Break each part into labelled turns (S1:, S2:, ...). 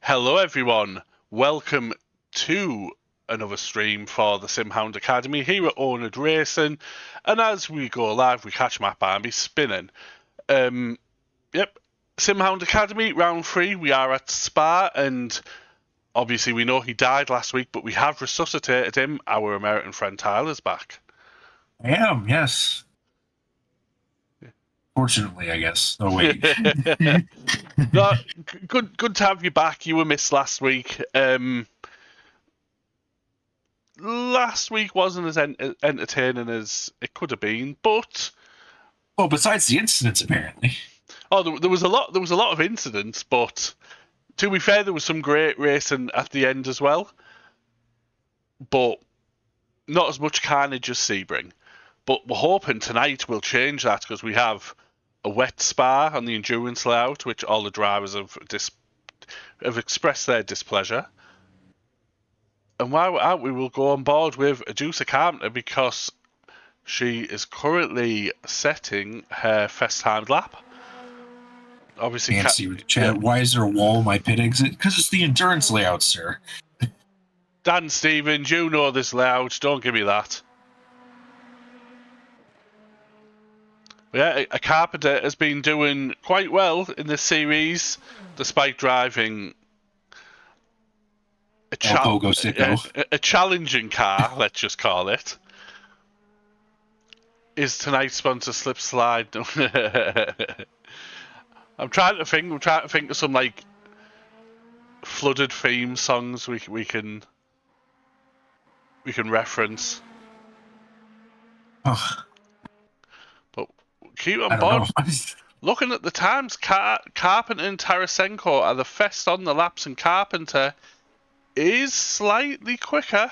S1: Hello everyone, welcome to another stream for the Sim Hound Academy here at oNiD Racing, and as we go live we catch Matt Barnby spinning. Yep, Sim Hound Academy, round 3, we are at Spa, and obviously we know he died last week, but we have resuscitated him. Our American friend Tyler's back.
S2: I am, yes. Fortunately, I guess. Oh, wait.
S1: No, good to have you back. You were missed last week. Last week wasn't as entertaining as it could have been, but
S2: well, besides the incidents, apparently.
S1: Oh, there was a lot. There was a lot of incidents, but to be fair, there was some great racing at the end as well. But not as much carnage as Sebring. But we're hoping tonight will change that because we have a wet Spa on the endurance layout, which all the drivers have expressed their displeasure. And while we're out, we will go on board with Adusa Carpenter because she is currently setting her first timed lap. Obviously,
S2: can't see with the chat. Yeah. Why is there a wall in my pit exit? Because it's the endurance layout, sir.
S1: Dan Stevens, you know this layout. Don't give me that. Yeah, a Carpenter has been doing quite well in this series, despite driving a challenging car, let's just call it. Is tonight's sponsor Slip Slide? I'm trying to think of some like flooded theme songs we can reference.
S2: Oh.
S1: But keep on board. Looking at the times, Carpenter and Tarasenko are the first on the laps, and Carpenter is slightly quicker.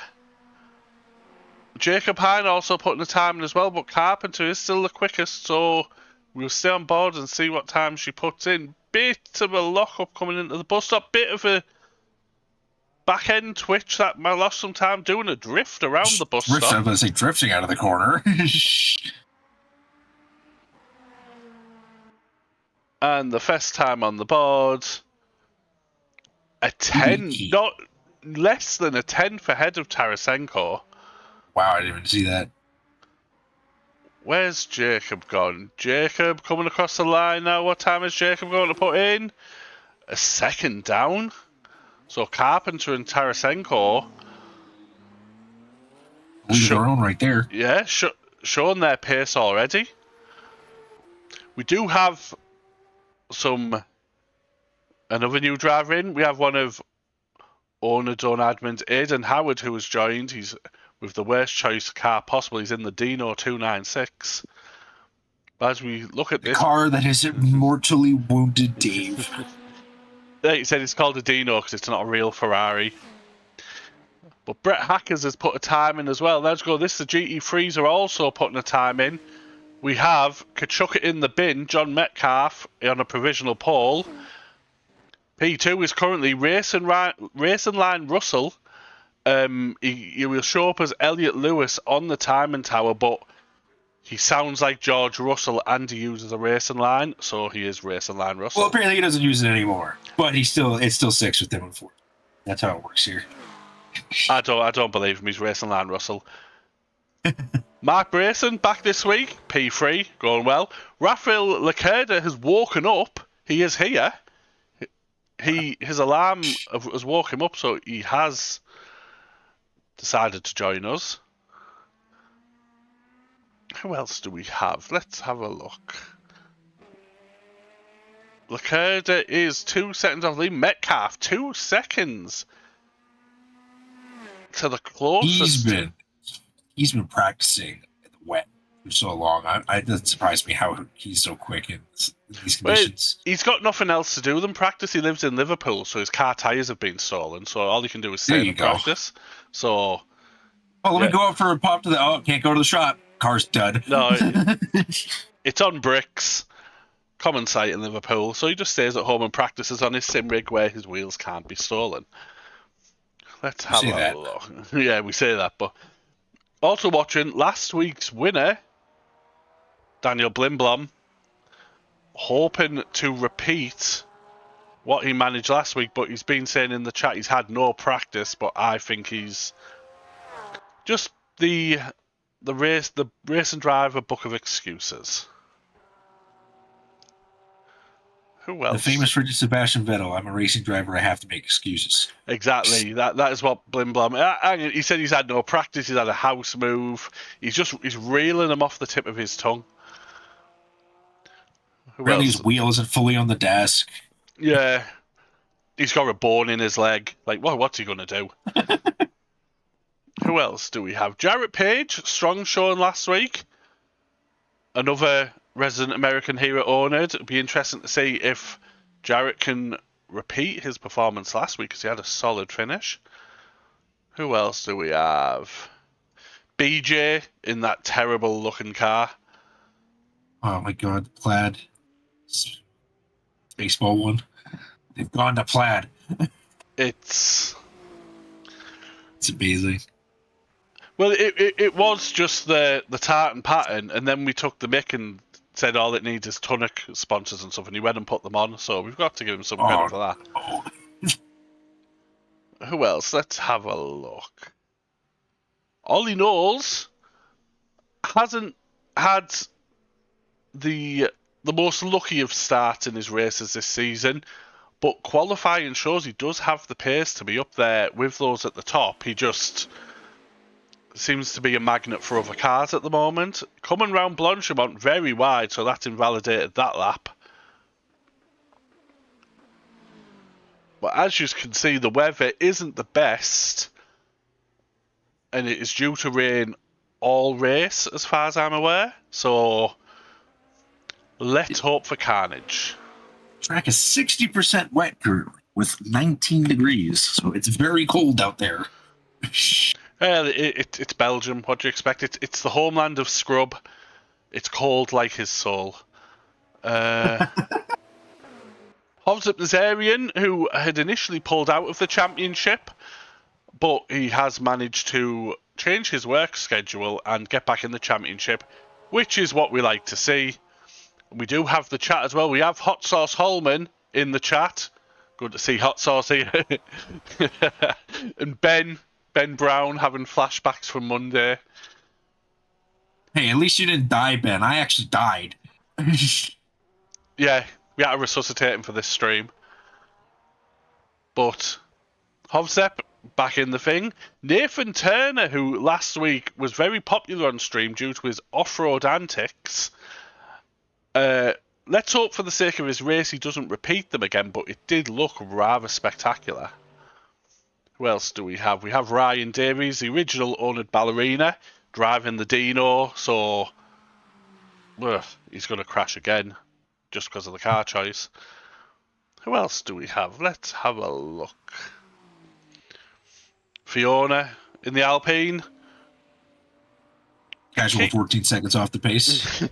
S1: Jacob Hine also putting the time in as well, but Carpenter is still the quickest, so we'll stay on board and see what time she puts in. Bit of a lock-up coming into the bus stop, bit of a back-end twitch that might lost some time doing a drift around the bus stop.
S2: I was going to say drifting out of the corner.
S1: And the first time on the board, a 10, not less than a 10th ahead of Tarasenko.
S2: Wow, I didn't even see that.
S1: Where's Jacob gone? Jacob coming across the line now. What time is Jacob going to put in? A second down. So Carpenter and Tarasenko
S2: their own right there.
S1: Yeah, showing their pace already. We do have another new driver in. We have one of oNiD's own admins, Aidan Howard, who has joined. He's with the worst choice car possible. He's in the Dino 296. But as we look at this
S2: car that has mortally wounded Dave.
S1: He said it's called a Dino because it's not a real Ferrari. But Brett Hackers has put a time in as well. Let's go. The GT3s are also putting a time in. We have Kachuk in the bin, John Metcalf on a provisional pole. P2 is currently Racing Line Russell. He will show up as Elliot Lewis on the timing tower, but He sounds like George Russell, and he uses a racing line, so he is racing line Russell.
S2: Well, apparently he doesn't use it anymore, but it still sticks with him. That's how it works here.
S1: I don't believe him. He's racing line Russell. Mark Brayson back this week. P3 going well. Rafael Leclerc has woken up. He is here. His alarm has woke him up, so he has decided to join us. Who else do we have? Let's have a look. Leclerc is 2 seconds off lead. Metcalf 2 seconds to the closest.
S2: He's been practicing in the wet for so long. It doesn't surprise me how he's so quick in these conditions.
S1: Well, he's got nothing else to do than practice. He lives in Liverpool, so his car tyres have been stolen. So all he can do is stay in practice. So,
S2: let me go up for a pop to the. Can't go to the shop. Car's dud.
S1: No, it's on bricks. Common sight in Liverpool. So he just stays at home and practices on his sim rig where his wheels can't be stolen. Let's have a look. Yeah, we say that, but also watching last week's winner, Daniel Blimblom, hoping to repeat what he managed last week, but he's been saying in the chat he's had no practice, but I think he's just the race and driver book of excuses. Who else?
S2: The famous Richard Sebastian Vettel. I'm a racing driver. I have to make excuses.
S1: Exactly. That is what Blimblom. He said he's had no practice. He's had a house move. He's reeling them off the tip of his tongue.
S2: Really, his wheel isn't fully on the desk.
S1: Yeah, he's got a bone in his leg. Like, what's he gonna do? Who else do we have? Jarrett Page, strong showing last week. Another resident American here at oNiD. It'll be interesting to see if Jarrett can repeat his performance last week because he had a solid finish. Who else do we have? BJ in that terrible looking car.
S2: Oh my god, the plaid. Baseball one. They've gone to plaid. It's amazing.
S1: Well, it was just the tartan pattern, and then we took the mick and said all it needs is tonic sponsors and stuff, and he went and put them on, so we've got to give him some credit for that.
S2: Oh.
S1: Who else? Let's have a look. Ollie Knowles hasn't had the most lucky of starts in his races this season, but qualifying shows he does have the pace to be up there with those at the top. He just seems to be a magnet for other cars at the moment. Coming round Blanchimont very wide, so that's invalidated that lap. But as you can see, the weather isn't the best, and it is due to rain all race as far as I'm aware. So let's hope for carnage.
S2: Track is 60% wet currently with 19 degrees, so it's very cold out there.
S1: It's Belgium. What do you expect? It's the homeland of Scrub. It's cold like his soul. Hovzip Nazarian, who had initially pulled out of the championship, but he has managed to change his work schedule and get back in the championship, which is what we like to see. We do have the chat as well. We have Hot Sauce Holman in the chat. Good to see Hot Sauce here. And Ben Brown having flashbacks from Monday.
S2: Hey, at least you didn't die, Ben. I actually died.
S1: Yeah, we had to resuscitate him for this stream. But Hovzep back in the thing. Nathan Turner, who last week was very popular on stream due to his off-road antics. Let's hope for the sake of his race he doesn't repeat them again, but it did look rather spectacular. Who else do we have? We have Ryan Davies, the original oNiD ballerina, driving the Dino, so he's going to crash again just because of the car choice. Who else do we have? Let's have a look. Fiona in the Alpine.
S2: Casual 14 seconds off the pace.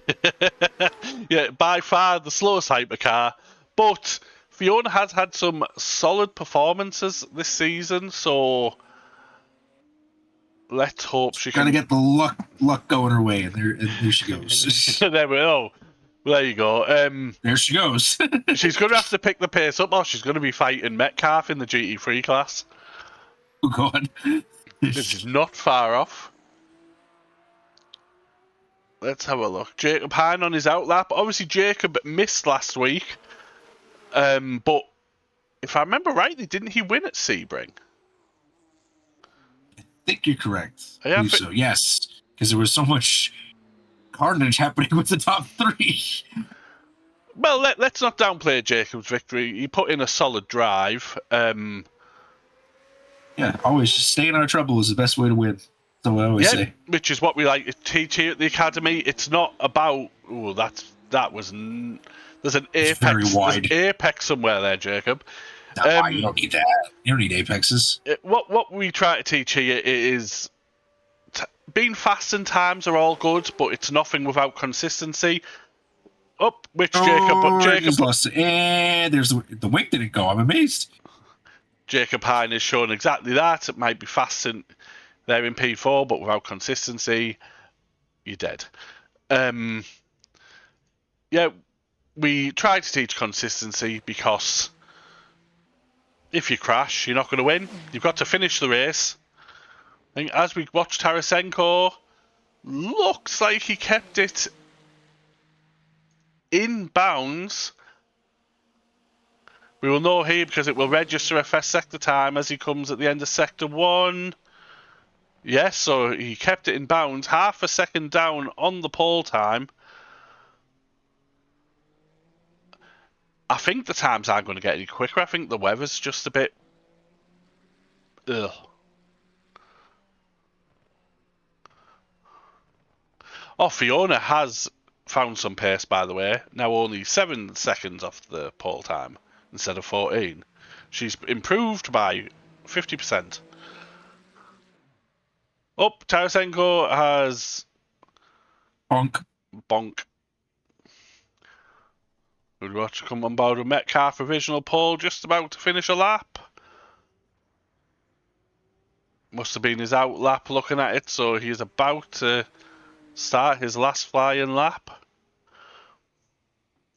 S1: Yeah, by far the slowest hypercar, but Fiona has had some solid performances this season, so Let's hope she
S2: Gotta
S1: can
S2: get the luck going her way, and there she goes.
S1: there we go. There you go.
S2: There she goes.
S1: She's going to have to pick the pace up, or she's going to be fighting Metcalf in the GT3 class.
S2: Oh God.
S1: This is not far off. Let's have a look. Jacob Hine on his outlap. Obviously, Jacob missed last week. But if I remember rightly, didn't he win at Sebring?
S2: I think you're correct.
S1: Yeah,
S2: I believe so. Yes, because there was so much carnage happening with the top three.
S1: Well, let's not downplay Jacob's victory. He put in a solid drive.
S2: Yeah, always just staying out of trouble is the best way to win. That's what I always say.
S1: Which is what we like to teach here at the academy. It's not about there's an apex.
S2: Very wide.
S1: There's apex somewhere there, Jacob.
S2: No, you don't need that. You don't need apexes.
S1: What we try to teach here is being fast in times are all good, but it's nothing without consistency.
S2: Jacob lost it. And there's the wing didn't go. I'm amazed.
S1: Jacob Hine has shown exactly that. It might be fast there in P4, but without consistency, you're dead. We try to teach consistency because if you crash, you're not going to win. You've got to finish the race. And as we watched Tarasenko, looks like he kept it in bounds. We will know here because it will register FS sector time as he comes at the end of sector 1. Yes, so he kept it in bounds, half a second down on the pole time. I think the times aren't going to get any quicker. I think the weather's just a bit... Ugh. Oh, Fiona has found some pace, by the way. Now only 7 seconds off the pole time instead of 14. She's improved by 50%. Oh, Tarasenko has... Bonk. We'll watch come on board with Metcalf provisional pole, just about to finish a lap. Must have been his out lap looking at it, so he's about to start his last flying lap.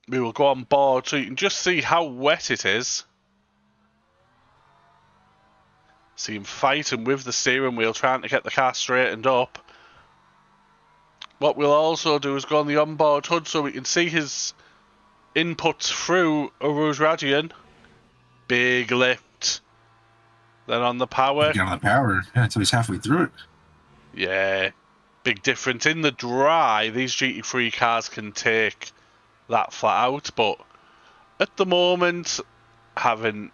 S1: We will go on board so you can just see how wet it is. See him fighting with the steering wheel, trying to get the car straightened up. What we'll also do is go on the onboard HUD so we can see his inputs through a Rouge Radian. Big lift. Then on the power.
S2: Get on the power. Yeah, until he's halfway through it.
S1: Yeah. Big difference. In the dry, these GT3 cars can take that flat out, but at the moment, having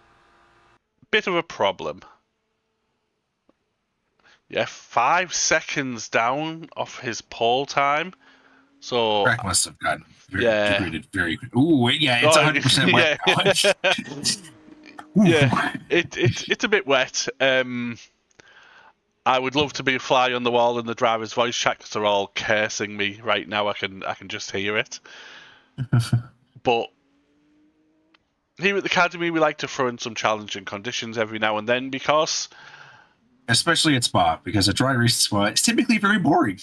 S1: a bit of a problem. Yeah, 5 seconds down off his pole time. So
S2: Track must have gotten degraded very quick. Ooh, yeah, it's 100% wet.
S1: Yeah, it's a bit wet. I would love to be a fly on the wall in the driver's voice chat because they're all cursing me right now. I can just hear it. But here at the academy, we like to throw in some challenging conditions every now and then because...
S2: Especially at Spa, because a dry race Spa is typically very boring.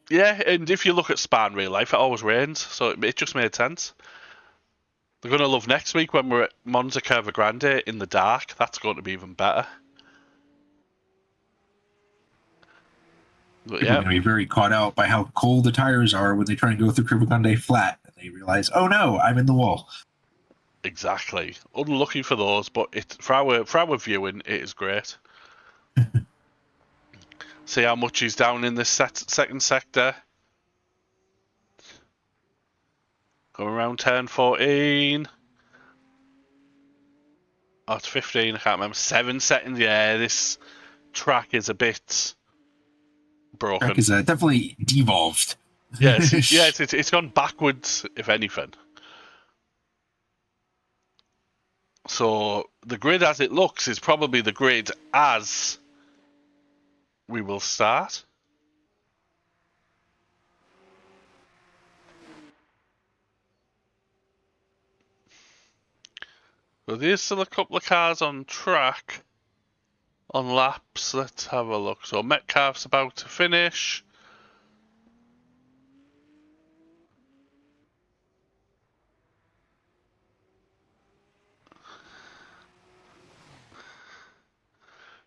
S1: Yeah, and if you look at Spa in real life, it always rains, so it just made sense. They're going to love next week when we're at Monza Curva Grande in the dark. That's going to be even better. But
S2: People are going to be very caught out by how cold the tires are when they try and go through Curva Grande flat, and they realize, oh no, I'm in the wall.
S1: Exactly. Unlucky for those, but for our viewing, it is great. See how much he's down in this second sector. Going around turn 14. Oh, it's 15. I can't remember. 7 seconds. Yeah, this track is a bit broken.
S2: Track is definitely devolved.
S1: Yes, it's gone backwards, if anything. So the grid as it looks is probably the grid as we will start. So there's still a couple of cars on track. On laps, let's have a look. So Metcalf's about to finish.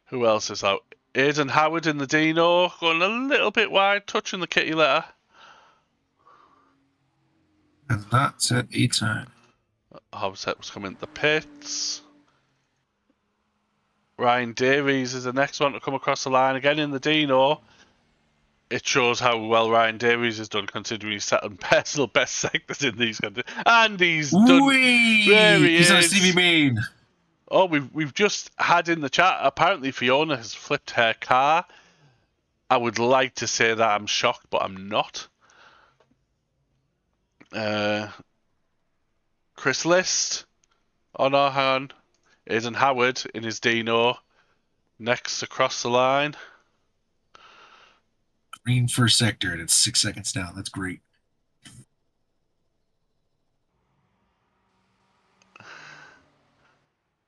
S1: Who else is out? Aidan Howard in the Dino, going a little bit wide, touching the kitty litter.
S2: Has not set a time.
S1: Hobset was coming to the pits. Ryan Davies is the next one to come across the line again in the Dino. It shows how well Ryan Davies has done, considering he's set on personal best sectors in these conditions. And he's done. There he
S2: He's on a
S1: is.
S2: Stevie Main.
S1: Oh, we've just had in the chat. Apparently, Fiona has flipped her car. I would like to say that I'm shocked, but I'm not. Chris List. Oh no, hang on. Aidan Howard in his Dino. Next across the line.
S2: Green first sector, and it's 6 seconds down. That's great.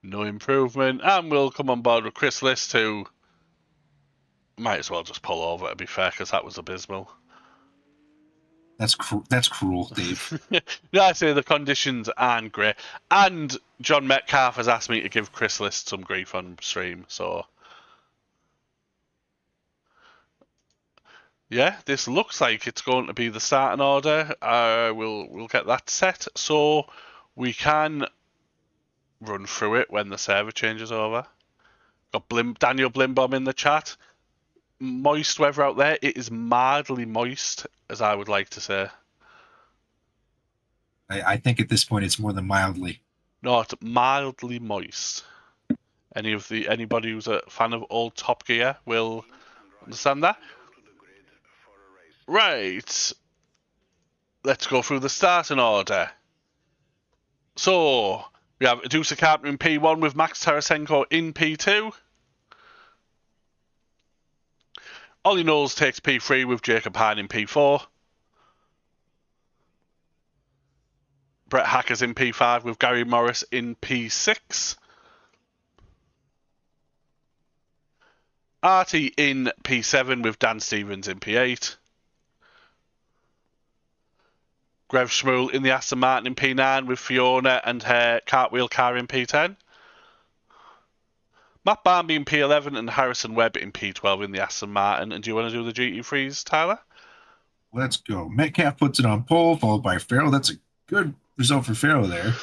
S1: No improvement. And we'll come on board with Chris List, who might as well just pull over, to be fair, because that was abysmal.
S2: That's cruel, Dave.
S1: Yeah, I say the conditions aren't great. And John Metcalf has asked me to give Chris List some grief on stream, so... Yeah, this looks like it's going to be the starting order. We'll get that set so we can run through it when the server changes over. Got Daniel Blimbom in the chat. Moist weather out there. It is mildly moist, as I would like to say.
S2: I think at this point it's more than mildly.
S1: Not mildly moist. Anybody who's a fan of old Top Gear will understand that. Right. Let's go through the starting order. So, we have Adusa Carpenter in P1 with Max Tarasenko in P2. Ollie Knowles takes P3 with Jacob Hine in P4. Brett Hacker's in P5 with Gary Morris in P6. Artie in P7 with Dan Stevens in P8. Grev Schmuel in the Aston Martin in P9 with Fiona and her cartwheel car in P10. Matt Barnby in P11 and Harrison Webb in P12 in the Aston Martin. And do you want to do the GT3s, Tyler?
S2: Let's go. Metcalf puts it on pole, followed by Farrell. That's a good result for Farrell there.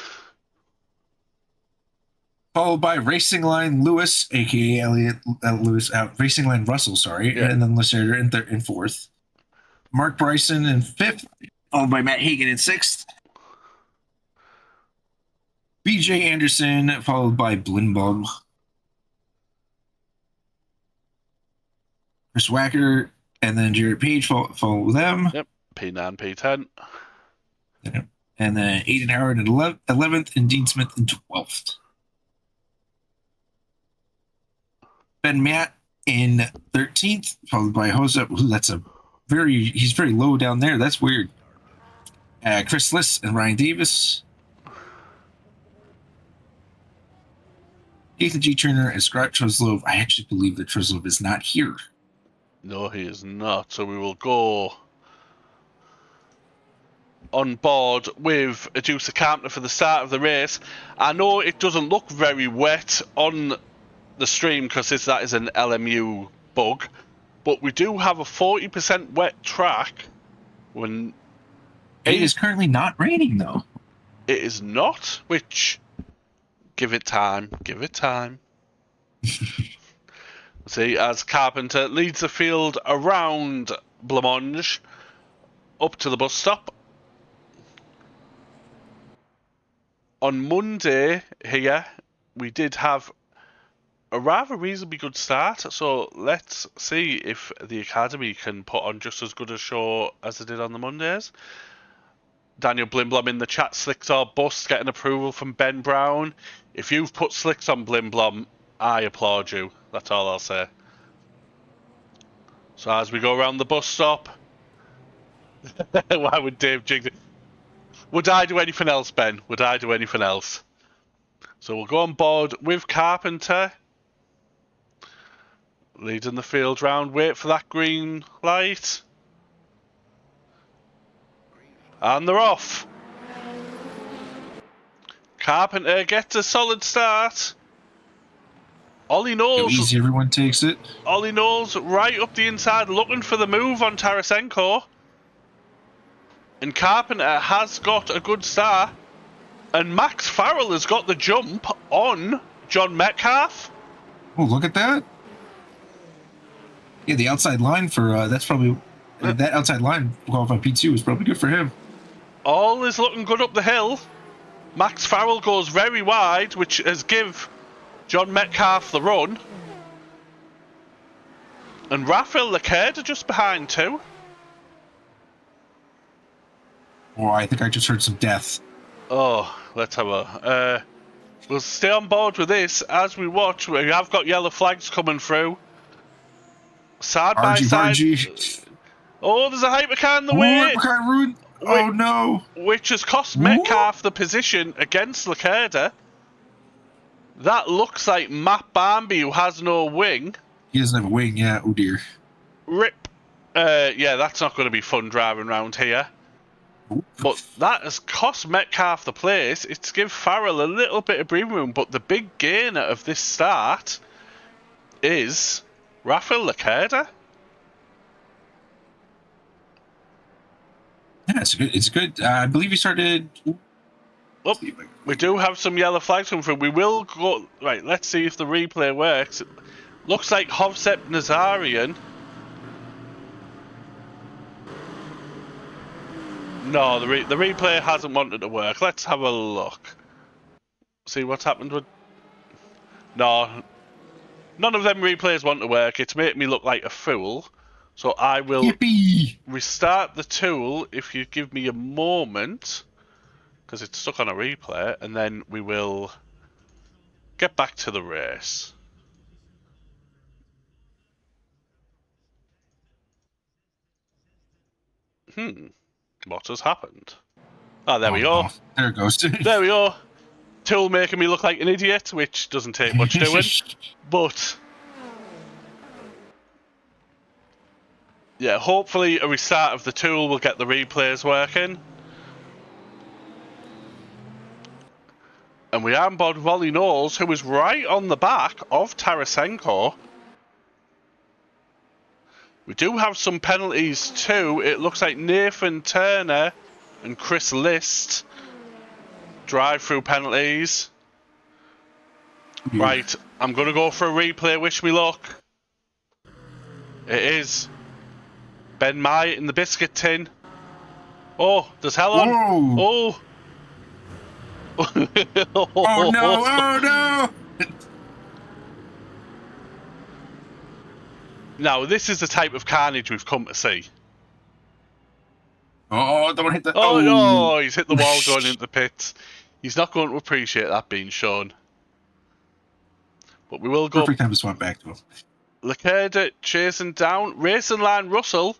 S2: Followed by Racing Line Lewis, a.k.a. Elliot Lewis, Racing Line Russell, sorry. Yeah. And then Lacerda in fourth. Mark Bryson in fifth, followed by Matt Hagan in sixth. BJ Anderson, followed by Blinbum. Chris Wacker, and then Jared Page follow them.
S1: Yep, P9, P10.
S2: Yep. And then Aiden Howard in 11th and Dean Smith in 12th. Ben Matt in 13th, followed by Jose. He's very low down there. That's weird. Chris Liss and Ryan Davis. Ethan G. Turner and Scott Truslove. I actually believe that Truslove is not here.
S1: No, he is not. So we will go on board with Adusa Carpenter for the start of the race. I know it doesn't look very wet on the stream because that is an LMU bug, but we do have a 40% wet track. When
S2: it is currently not raining, though.
S1: It is not, which... Give it time. Give it time. See, as Carpenter leads the field around Blancmange up to the bus stop. On Monday here, we did have a rather reasonably good start, so let's see if the Academy can put on just as good a show as they did on the Mondays. Daniel Blimblom in the chat, Slicks or Bust, getting approval from Ben Brown. If you've put Slicks on Blimblom, I applaud you. That's all I'll say. So as we go around the bus stop... Why would Dave jinx it? Would I do anything else, Ben? Would I do anything else? So we'll go on board with Carpenter. Leading the field round. Wait for that green light. And they're off. Carpenter gets a solid start. Ollie Knowles.
S2: How easy everyone takes it.
S1: Ollie Knowles right up the inside looking for the move on Tarasenko. And Carpenter has got a good start. And Max Farrell has got the jump on John Metcalf.
S2: Oh, look at that. Yeah, the outside line for that's probably that outside line qualified P2 is probably good for him.
S1: All is looking good up the hill. Max Farrell goes very wide, which has give John Metcalf the run. And Rafael Leclerc are just behind too.
S2: Oh, I think I just heard some death.
S1: Oh, let's have a... we'll stay on board with this as we watch. We have got yellow flags coming through. Side by side. Oh, there's a hypercar in the way.
S2: Hypercar ruined. Oh, no.
S1: Which has cost Metcalf the position against Leclerc. That looks like Matt Barmby, who has no wing.
S2: He doesn't have a wing, yeah. Oh, dear.
S1: Rip. Yeah, that's not going to be fun driving around here. But that has cost Metcalf the place. It's give Farrell a little bit of breathing room, but the big gainer of this start is Rafael Leclerc.
S2: Yeah, it's good. I believe he started...
S1: Oh, we do have some yellow flags coming through. We will go... Right, let's see if the replay works. It looks like Hovsep Nazarian... No, the replay hasn't wanted to work. Let's have a look. See what's happened with... No. None of them replays want to work. It's made me look like a fool. So I will restart the tool if you give me a moment. Because it's stuck on a replay. And then we will get back to the race. What has happened? Ah, there we go.
S2: No. There it goes.
S1: There we go. Tool making me look like an idiot, which doesn't take much doing. But yeah, hopefully a restart of the tool will get the replays working. And we are on board with Ollie Knowles, who is right on the back of Tarasenko. We do have some penalties too. It looks like Nathan Turner and Chris List drive-through penalties. Yeah. Right, I'm going to go for a replay. Wish me luck. It is Ben Myatt in the biscuit tin. Oh, there's hell on. Oh.
S2: Oh no, oh no.
S1: Now, this is the type of carnage we've come to see.
S2: Oh, don't hit the...
S1: Oh, no, he's hit the wall going into the pits. He's not going to appreciate that being shown. But we will go...
S2: Perfect time to swap back to him.
S1: Leclerc chasing down. Racing Line Russell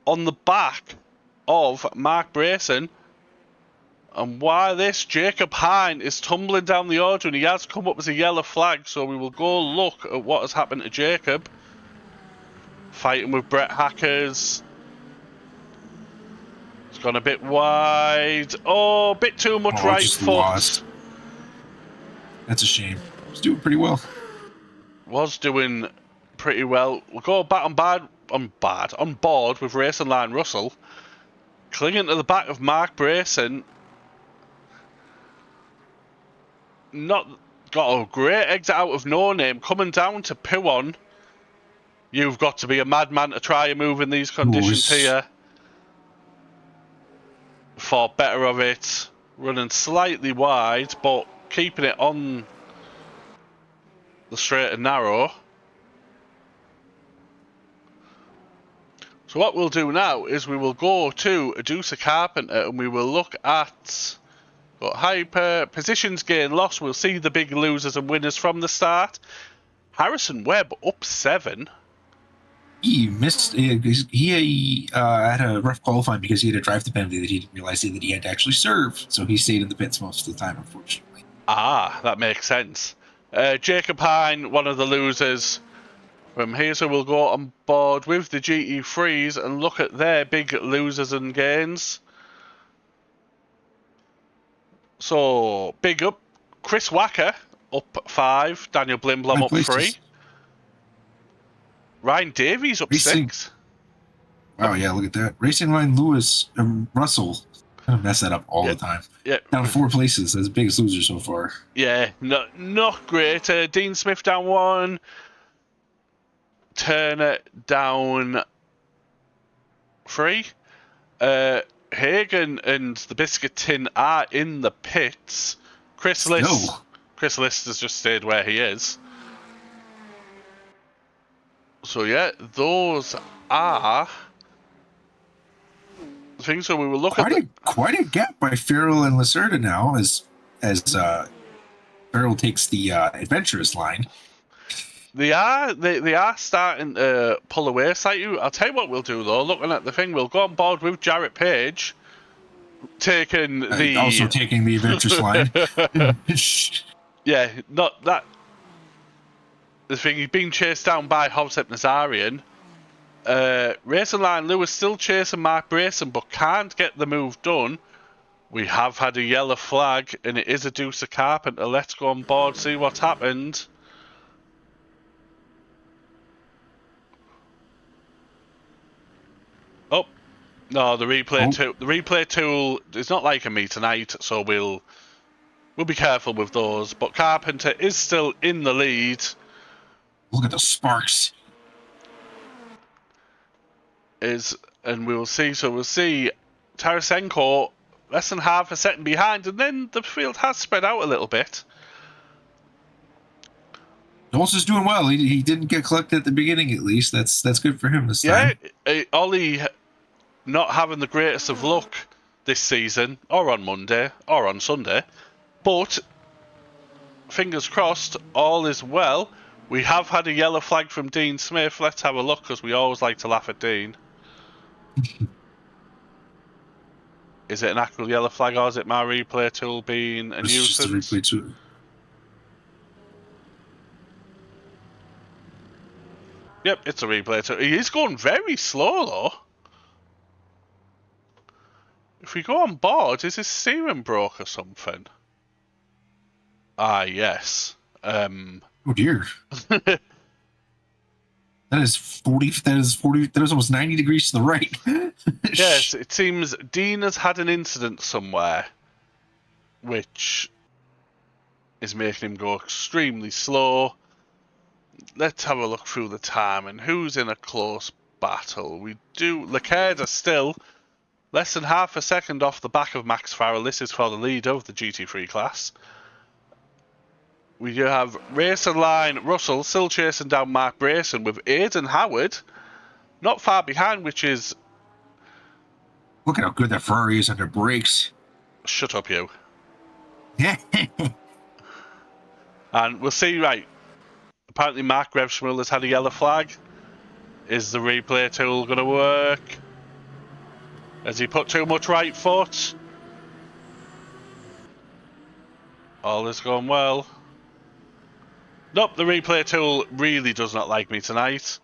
S1: on the back of Mark Brayson. And why this, Jacob Hine is tumbling down the order and he has come up as a yellow flag. So we will go look at what has happened to Jacob. Fighting with Brett Hackers. It's gone a bit wide. Oh, a bit too much right foot.
S2: Lost. That's a shame. He's doing pretty well.
S1: Was doing pretty well. We'll go back on board with Racing Line Russell. Clinging to the back of Mark Brayson. Not got a great exit out of No Name. Coming down to Puon. You've got to be a madman to try a move in these conditions here. For better of it. Running slightly wide, but keeping it on the straight and narrow. So what we'll do now is we will go to Adusa Carpenter and we will look at got hyper, positions gain loss. We'll see the big losers and winners from the start. Harrison Webb up 7.
S2: He missed. He had a rough qualifying because he had a drive to penalty that he didn't realize that he had to actually serve. So he stayed in the pits most of the time, unfortunately.
S1: Ah, that makes sense. Jacob Hine, one of the losers, From here, so we'll go on board with the GT3s and look at their big losers and gains. So, big up. Chris Wacker up 5. Daniel Blimblom up 3. Ryan Davies up 6.
S2: Wow, yeah, look at that. Racing Line Lewis and Russell. I mess that up all the time.
S1: Yeah.
S2: Down 4 places as biggest loser so far.
S1: Yeah, not great. Dean Smith down 1. Turner down 3. Hagen and the Biscuit Tin are in the pits. Chris List has just stayed where he is. So yeah, those are the things. So we will look
S2: quite a gap by Farrell and Lacerda now as Farrell takes the adventurous line.
S1: They are starting to pull away slightly. I'll tell you what we'll do though. Looking at the thing, we'll go on board with Jarrett Page,
S2: also taking the adventurous line.
S1: Yeah, not that. The thing, he's being chased down by Hovsep Nazarian. Racing Line Lewis still chasing Mark Brayson, but can't get the move done. We have had a yellow flag, and it is a Deuce of Carpenter. Let's go on board, see what's happened. Oh, no, the replay tool is not liking me tonight, so we'll be careful with those. But Carpenter is still in the lead.
S2: Look at the sparks.
S1: And we'll see. So we'll see Tarasenko less than half a second behind, and then the field has spread out a little bit.
S2: Olsen's doing well. He didn't get collected at the beginning, at least. That's good for him this time.
S1: Yeah, Ollie not having the greatest of luck this season, or on Monday, or on Sunday. But fingers crossed, all is well. We have had a yellow flag from Dean Smith. Let's have a look, because we always like to laugh at Dean. Is it an actual yellow flag, or is it my replay tool being a nuisance?
S2: Just a replay tool.
S1: Yep, it's a replay tool. He is going very slow, though. If we go on board, is his steering broke or something? Ah, yes.
S2: Oh dear. That is almost 90 degrees to the right.
S1: Yes, it seems Dean has had an incident somewhere, which is making him go extremely slow. Let's have a look through the time and who's in a close battle. We do. Lacerda still less than half a second off the back of Max Farrell. This is for the lead of the GT3 class. We do have Racing Line Russell still chasing down Mark Brayson with Aidan Howard not far behind, which is...
S2: Look at how good that Ferrari is under brakes.
S1: Shut up, you. And we'll see, right. Apparently Mark Revschmuller has had a yellow flag. Is the replay tool going to work? Has he put too much right foot? All is going well. Nope, the replay tool really does not like me tonight.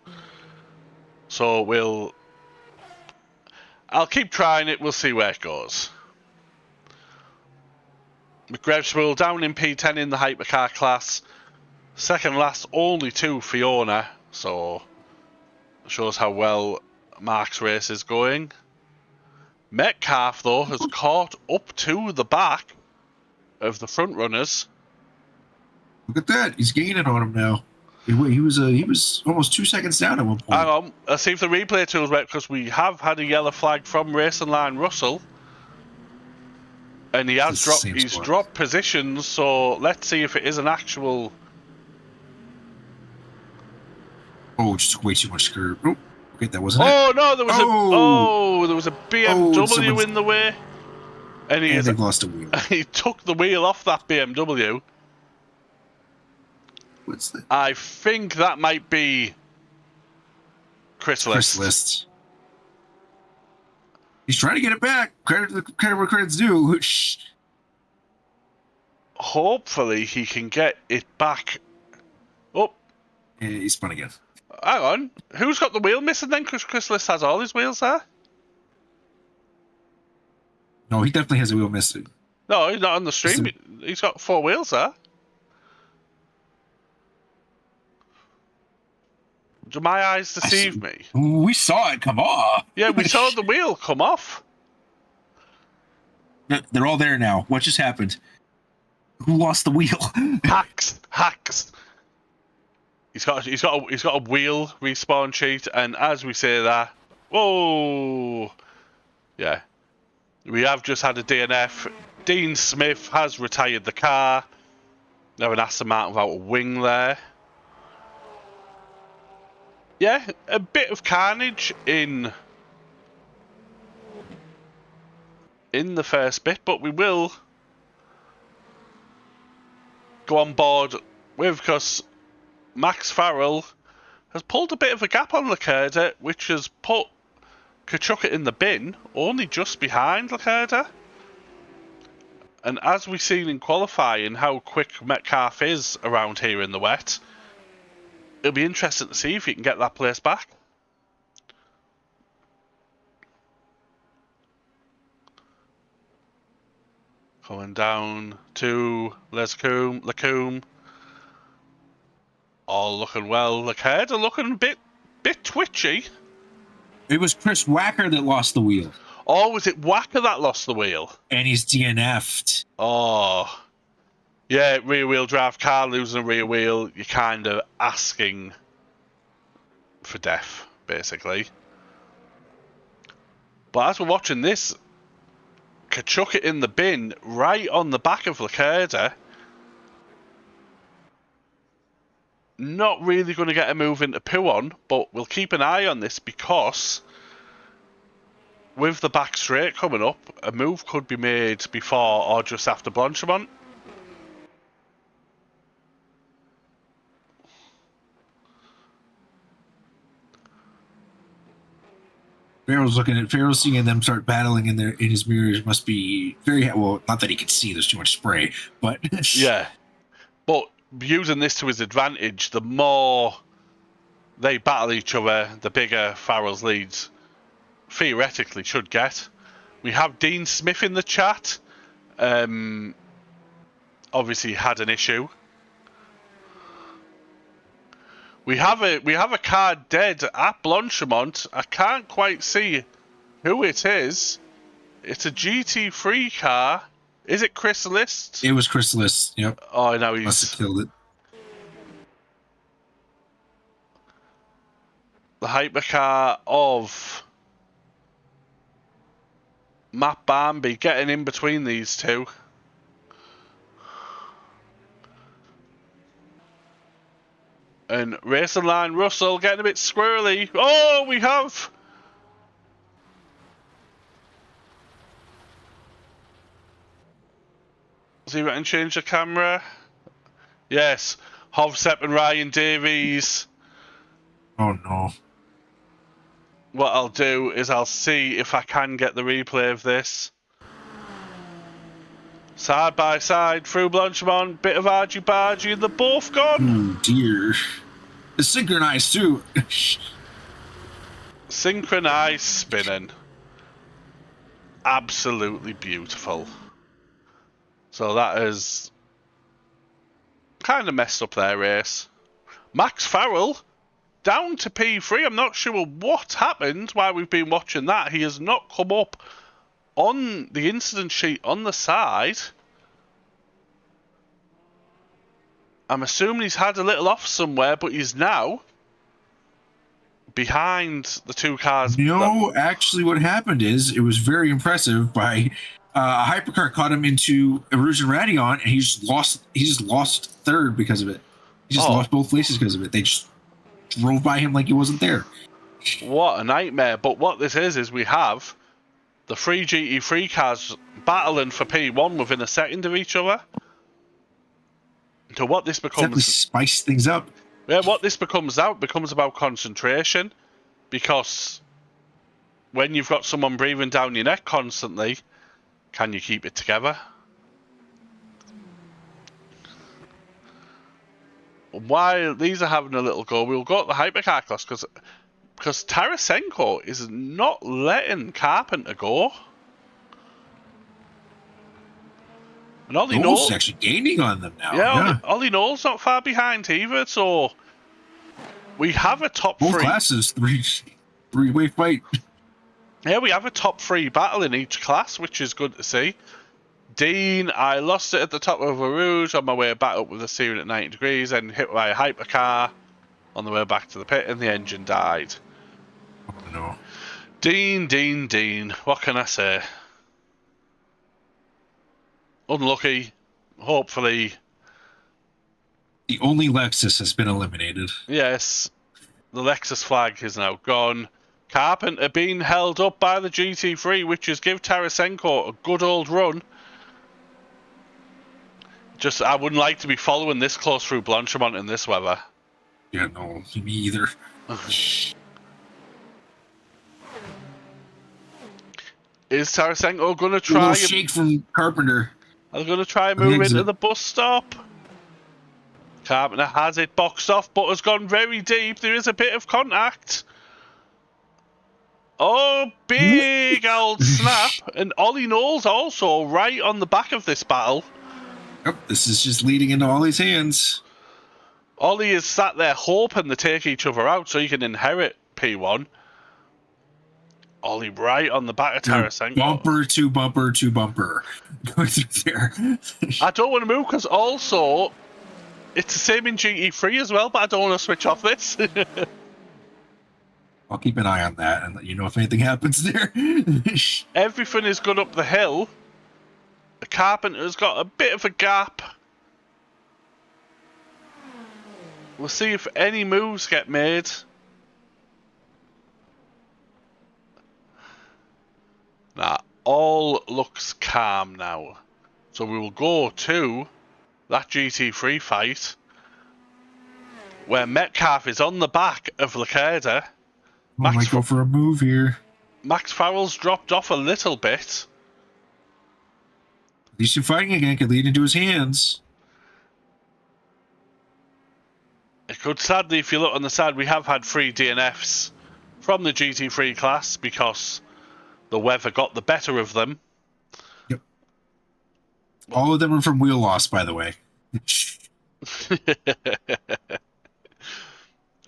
S1: So I'll keep trying it, we'll see where it goes. McGrevswell down in P10 in the hypercar class. Second last only to Fiona, so shows how well Mark's race is going. Metcalf though has caught up to the back of the front runners.
S2: Look at that, he's gaining on him now. He was almost 2 seconds down at one point.
S1: Hang on, let's see if the replay tools work, because we have had a yellow flag from Racing Line Russell. And he has dropped positions, so let's see if it is an actual...
S2: Oh, just way too much curve. Oh, okay, that wasn't it.
S1: Oh no, there was a BMW in the way. And
S2: they lost a wheel.
S1: He took the wheel off that BMW.
S2: What's that?
S1: I think that might be Chris List.
S2: He's trying to get it back. Credit where credit's due.
S1: Hopefully he can get it back. Oh.
S2: He spun again.
S1: Hang on. Who's got the wheel missing then? Because Chrysalis has all his wheels there.
S2: No, he definitely has a wheel missing.
S1: No, he's not on the stream. He's got 4 wheels there. Do my eyes deceive me?
S2: We saw it come off.
S1: Yeah, we saw the wheel come off.
S2: They're all there now. What just happened? Who lost the wheel?
S1: Hacks. He's got a wheel respawn cheat, and as we say that, whoa, yeah, we have just had a DNF. Dean Smith has retired the car. We have an Aston Martin without a wing there. Yeah, a bit of carnage in the first bit, but we will go on board with, because Max Farrell has pulled a bit of a gap on Lacerda, which has put Kachuk in the bin, only just behind Lacerda. And as we've seen in qualifying how quick Metcalf is around here in the wet, it'll be interesting to see if he can get that place back. Going down to Lacombe. All looking well. Lacerda looking a bit twitchy.
S2: It was Chris Wacker that lost the wheel.
S1: Or was it Wacker that lost the wheel?
S2: And he's DNF'd.
S1: Oh. Yeah, rear wheel drive car losing a rear wheel. You're kind of asking for death, basically. But as we're watching this, Kachuk it in the bin right on the back of Lacerda. Not really going to get a move into Puon, but we'll keep an eye on this, because with the back straight coming up, a move could be made before or just after Blanchimont.
S2: Farrell's seeing them start battling in his mirrors must be very well. Not that he can see, there's too much spray, but
S1: yeah. But using this to his advantage, the more they battle each other, the bigger Farrell's leads theoretically should get. We have Dean Smith in the chat. Obviously had an issue. We have a car dead at Blanchimont. I can't quite see who it is. It's a GT3 car. Is it Chrysalis?
S2: It was Chrysalis. Yep.
S1: Oh no, he
S2: must have killed it.
S1: The hypercar of Matt Barnby getting in between these two. And Racing Line Russell getting a bit squirrely. Oh, we have... See if I can change the camera. Yes, Hovsepp and Ryan Davies.
S2: Oh no.
S1: What I'll do is I'll see if I can get the replay of this. Side by side through Blanchimont, bit of argy-bargy, and they're both gone.
S2: Oh dear. It's synchronized too.
S1: Synchronized spinning. Absolutely beautiful. So that is kind of messed up their race. Max Farrell down to P3. I'm not sure what happened while we've been watching that. He has not come up on the incident sheet on the side. I'm assuming he's had a little off somewhere, but he's now behind the two cars.
S2: No, actually what happened is, it was very impressive. By a hypercar caught him into Erosion Radion, and he just lost third because of it. He just lost both places because of it. They just drove by him like he wasn't there.
S1: What a nightmare. But what this is we have the three GT3 cars battling for P1 within a second of each other. So what this becomes...
S2: Definitely spice things up.
S1: Yeah, what this becomes about concentration. Because when you've got someone breathing down your neck constantly, can you keep it together? while these are having a little go, we'll go to the hypercar class because Tarasenko is not letting Carpenter go. And Ollie
S2: Knowles is actually gaining on them now.
S1: Yeah, Ollie Knowles not far behind either, so we have a top
S2: both
S1: three.
S2: Classes, three-way fight.
S1: Yeah, we have a top 3 battle in each class, which is good to see. Dean, I lost it at the top of a Rouge on my way back up with a steering at 90 degrees and hit by a hypercar on the way back to the pit and the engine died.
S2: Oh no.
S1: Dean, what can I say? Unlucky, hopefully.
S2: The only Lexus has been eliminated.
S1: Yes, the Lexus flag is now gone. Carpenter being held up by the GT3, which is give Tarasenko a good old run. Just, I wouldn't like to be following this close through Blanchimont in this weather.
S2: Yeah, no, me either.
S1: Is Tarasenko going to try...
S2: A little shake from Carpenter.
S1: Are they going to try and move into the bus stop? Carpenter has it boxed off, but has gone very deep. There is a bit of contact. Oh, big old snap. And Ollie Knowles also right on the back of this battle.
S2: Yep, this is just leading into Ollie's hands.
S1: Ollie is sat there hoping they take each other out so he can inherit P1. Ollie right on the back of Tarasenko.
S2: Bumper to bumper to bumper. Going through there.
S1: I don't want to move because also it's the same in GT3 as well, but I don't want to switch off this.
S2: I'll keep an eye on that and let you know if anything happens there.
S1: Everything is good up the hill. The Carpenter's got a bit of a gap. We'll see if any moves get made. Nah, all looks calm now. So we will go to that GT3 fight where Metcalf is on the back of Leclerc.
S2: I might go for a move here.
S1: Max Farrell's dropped off a little bit.
S2: These two fighting again could lead into his hands.
S1: It could, sadly, if you look on the side, we have had 3 DNFs from the GT3 class because the weather got the better of them.
S2: Yep. All of them are from wheel loss, by the way.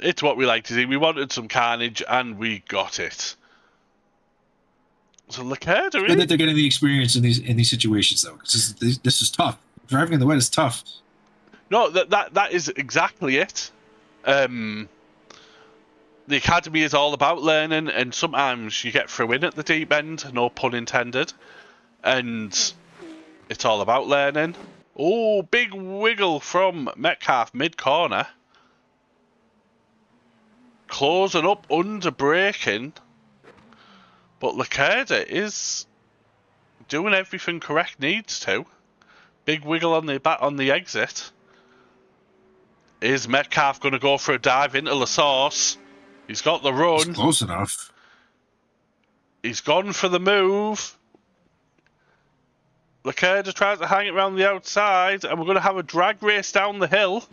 S1: It's what we like to see. We wanted some carnage, and we got it. So Leclerc,
S2: good that they're getting the experience in these situations, though. Because this is tough. Driving in the wet is tough.
S1: No, that is exactly it. The academy is all about learning, and sometimes you get thrown in at the deep end, no pun intended. And it's all about learning. Oh, big wiggle from Metcalf mid-corner. Closing up under braking. But Leclerc is doing everything correct needs to. Big wiggle on the exit. Is Metcalf going to go for a dive into La Source? He's got the run.
S2: He's close enough.
S1: He's gone for the move. Leclerc tries to hang it around the outside, and we're going to have a drag race down the hill.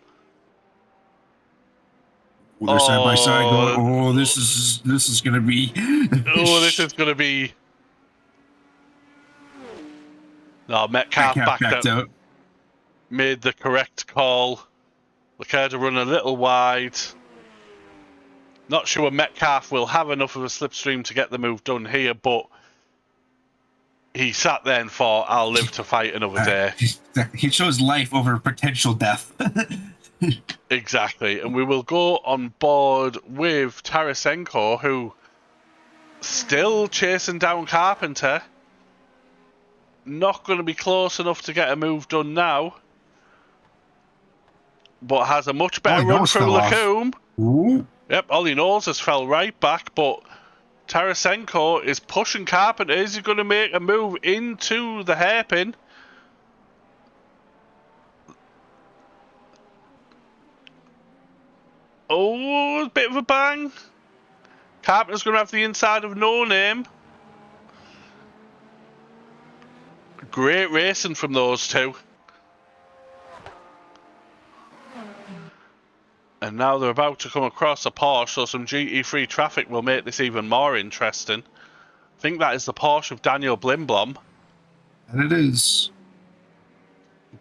S2: They're side by side going, oh, this is going to be...
S1: oh, this is going to be... No, Metcalf backed out. Made the correct call. Leclerc to run a little wide. Not sure Metcalf will have enough of a slipstream to get the move done here, but he sat there and thought, I'll live to fight another day.
S2: He chose life over potential death.
S1: Exactly, and we will go on board with Tarasenko, who still chasing down Carpenter. Not going to be close enough to get a move done now, but has a much better run through Lacombe. Yep, Ollie Knowles has fell right back, but Tarasenko is pushing Carpenter. Is he going to make a move into the hairpin? Oh, a bit of a bang. Carpenter's going to have the inside of No Name. Great racing from those two. And now they're about to come across a Porsche, so some GT3 traffic will make this even more interesting. I think that is the Porsche of Daniel Blimblom.
S2: And it is.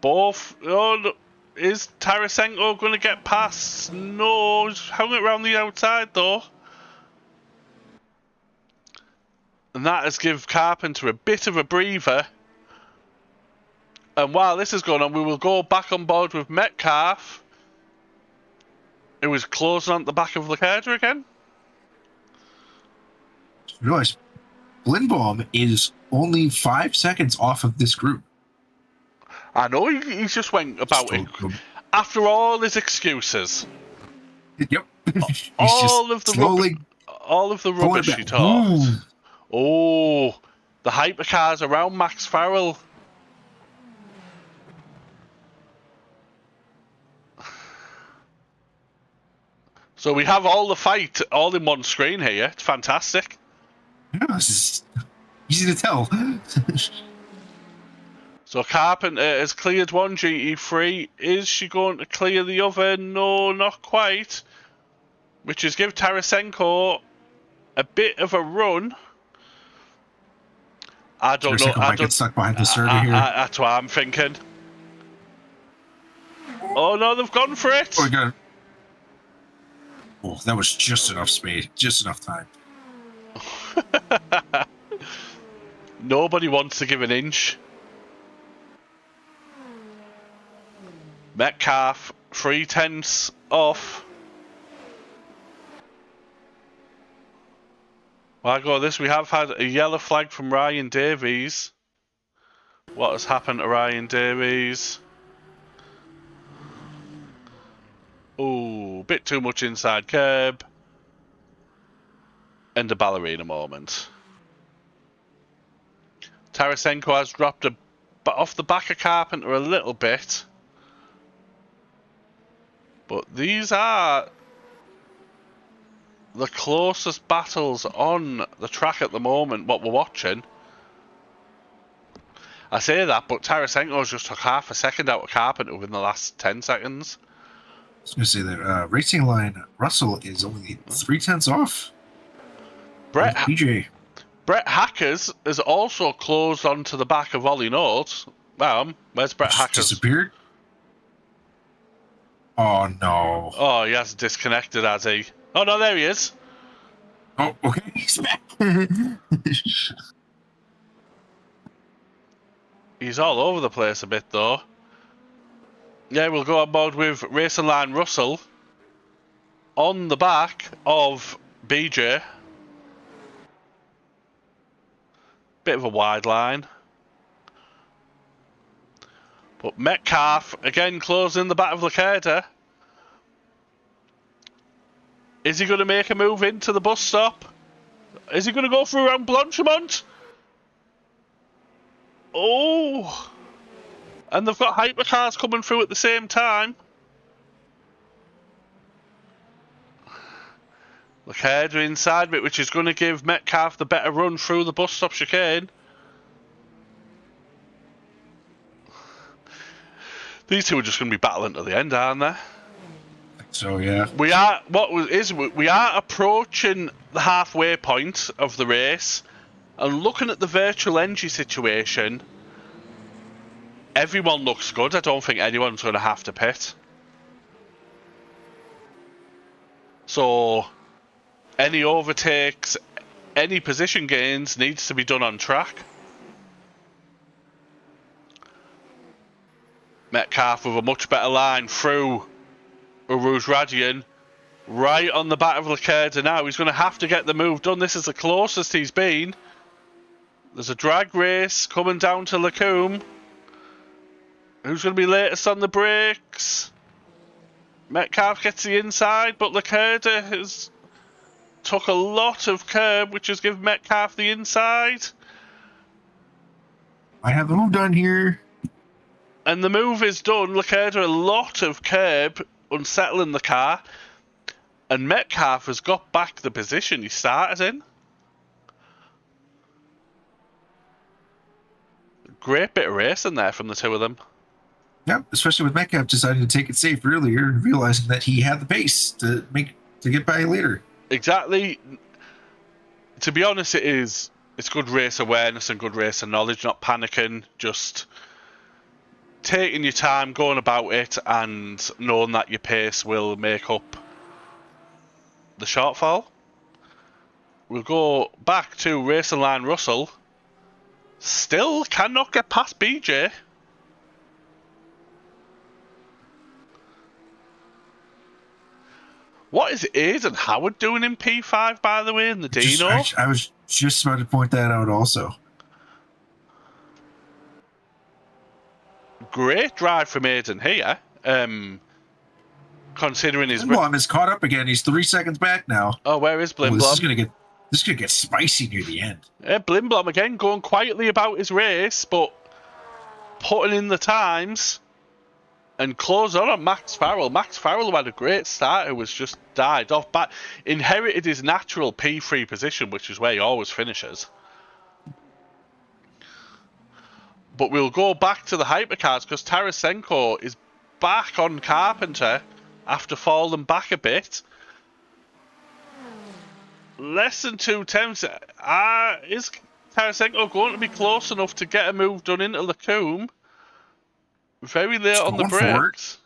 S1: Both. Oh, no, is Tarasenko going to get past? No, he's hung it around the outside though. And that has given Carpenter a bit of a breather. And while this is going on, we will go back on board with Metcalf, who is closing on the back of Leclerc again.
S2: Realize Lindbaum is only 5 seconds off of this group.
S1: I know he just went about it after all his excuses.
S2: Yep.
S1: all of the rubbish he talked. Oh, the hypercars around Max Farrell. So we have all the fight all in one screen here. It's fantastic.
S2: Yeah, this is easy to tell.
S1: So Carpenter has cleared one GT3. Is she going to clear the other? No, not quite. Which is give Tarasenko a bit of a run. I don't know.
S2: I get stuck behind the starter here.
S1: That's what I'm thinking. Oh no, they've gone for it.
S2: Oh, God. Oh, that was just enough space, just enough time.
S1: Nobody wants to give an inch. Metcalf 3/10 off. While I go this, we have had a yellow flag from Ryan Davies. What has happened to Ryan Davies? Oh, bit too much inside curb. And a ballerina moment. Tarasenko has dropped off the back of Carpenter a little bit. But these are the closest battles on the track at the moment, what we're watching. I say that, but Tarasenko's just took half a second out of Carpenter within the last 10 seconds.
S2: I was going to say that Racing Line Russell is only 3/10 off.
S1: Brett
S2: Hackers
S1: has also closed onto the back of Ollie Notes. Where's Brett Hackers?
S2: Disappeared? Oh, no.
S1: Oh, he has disconnected, has he? Oh, no, there he is.
S2: Oh, okay. He's back.
S1: He's all over the place a bit, though. Yeah, we'll go on board with Racing Line Russell on the back of BJ. Bit of a wide line. But Metcalf, again, closing the back of Leclerc. Is he going to make a move into the bus stop? Is he going to go through around Blanchimont? Oh! And they've got hypercars coming through at the same time. Leclerc inside bit, which is going to give Metcalf the better run through the bus stop chicane. These two are just going to be battling to the end, aren't they?
S2: So yeah,
S1: we are approaching the halfway point of the race, and looking at the virtual entry situation, everyone looks good. I don't think anyone's going to have to pit. So any overtakes, any position gains needs to be done on track. Metcalf with a much better line through Rouge Radian, right on the back of Leclerc now. He's going to have to get the move done. This is the closest he's been. There's a drag race coming down to Lacombe. Who's going to be latest on the brakes? Metcalf gets the inside, but Leclerc has took a lot of curb, which has given Metcalf the inside.
S2: I have the move done here.
S1: And the move is done. Leclerc a lot of curb, unsettling the car. And Metcalf has got back the position he started in. Great bit of racing there from the two of them.
S2: Yep, especially with Metcalf deciding to take it safe earlier, realizing that he had the pace to get by later.
S1: Exactly. To be honest, it's good race awareness and good race knowledge, not panicking, just taking your time, going about it, and knowing that your pace will make up the shortfall. We'll go back to Racing Line Russell. Still cannot get past BJ. What is Aidan Howard doing in P5, by the way, in the Dino?
S2: I was just about to point that out also.
S1: Great drive from Aidan here. Considering his...
S2: Blimblom is caught up again. He's 3 seconds back now.
S1: Oh, where is Blimblom?
S2: This is gonna get spicy near the end.
S1: Yeah, Blimblom again going quietly about his race, but putting in the times and close on Max Farrell. Max Farrell, who had a great start, who was just died off, but inherited his natural P3 position, which is where he always finishes. But we'll go back to the hypercars because Tarasenko is back on Carpenter after falling back a bit. Less than 2 attempts. Is Tarasenko going to be close enough to get a move done into Lacombe? Very late on the brakes.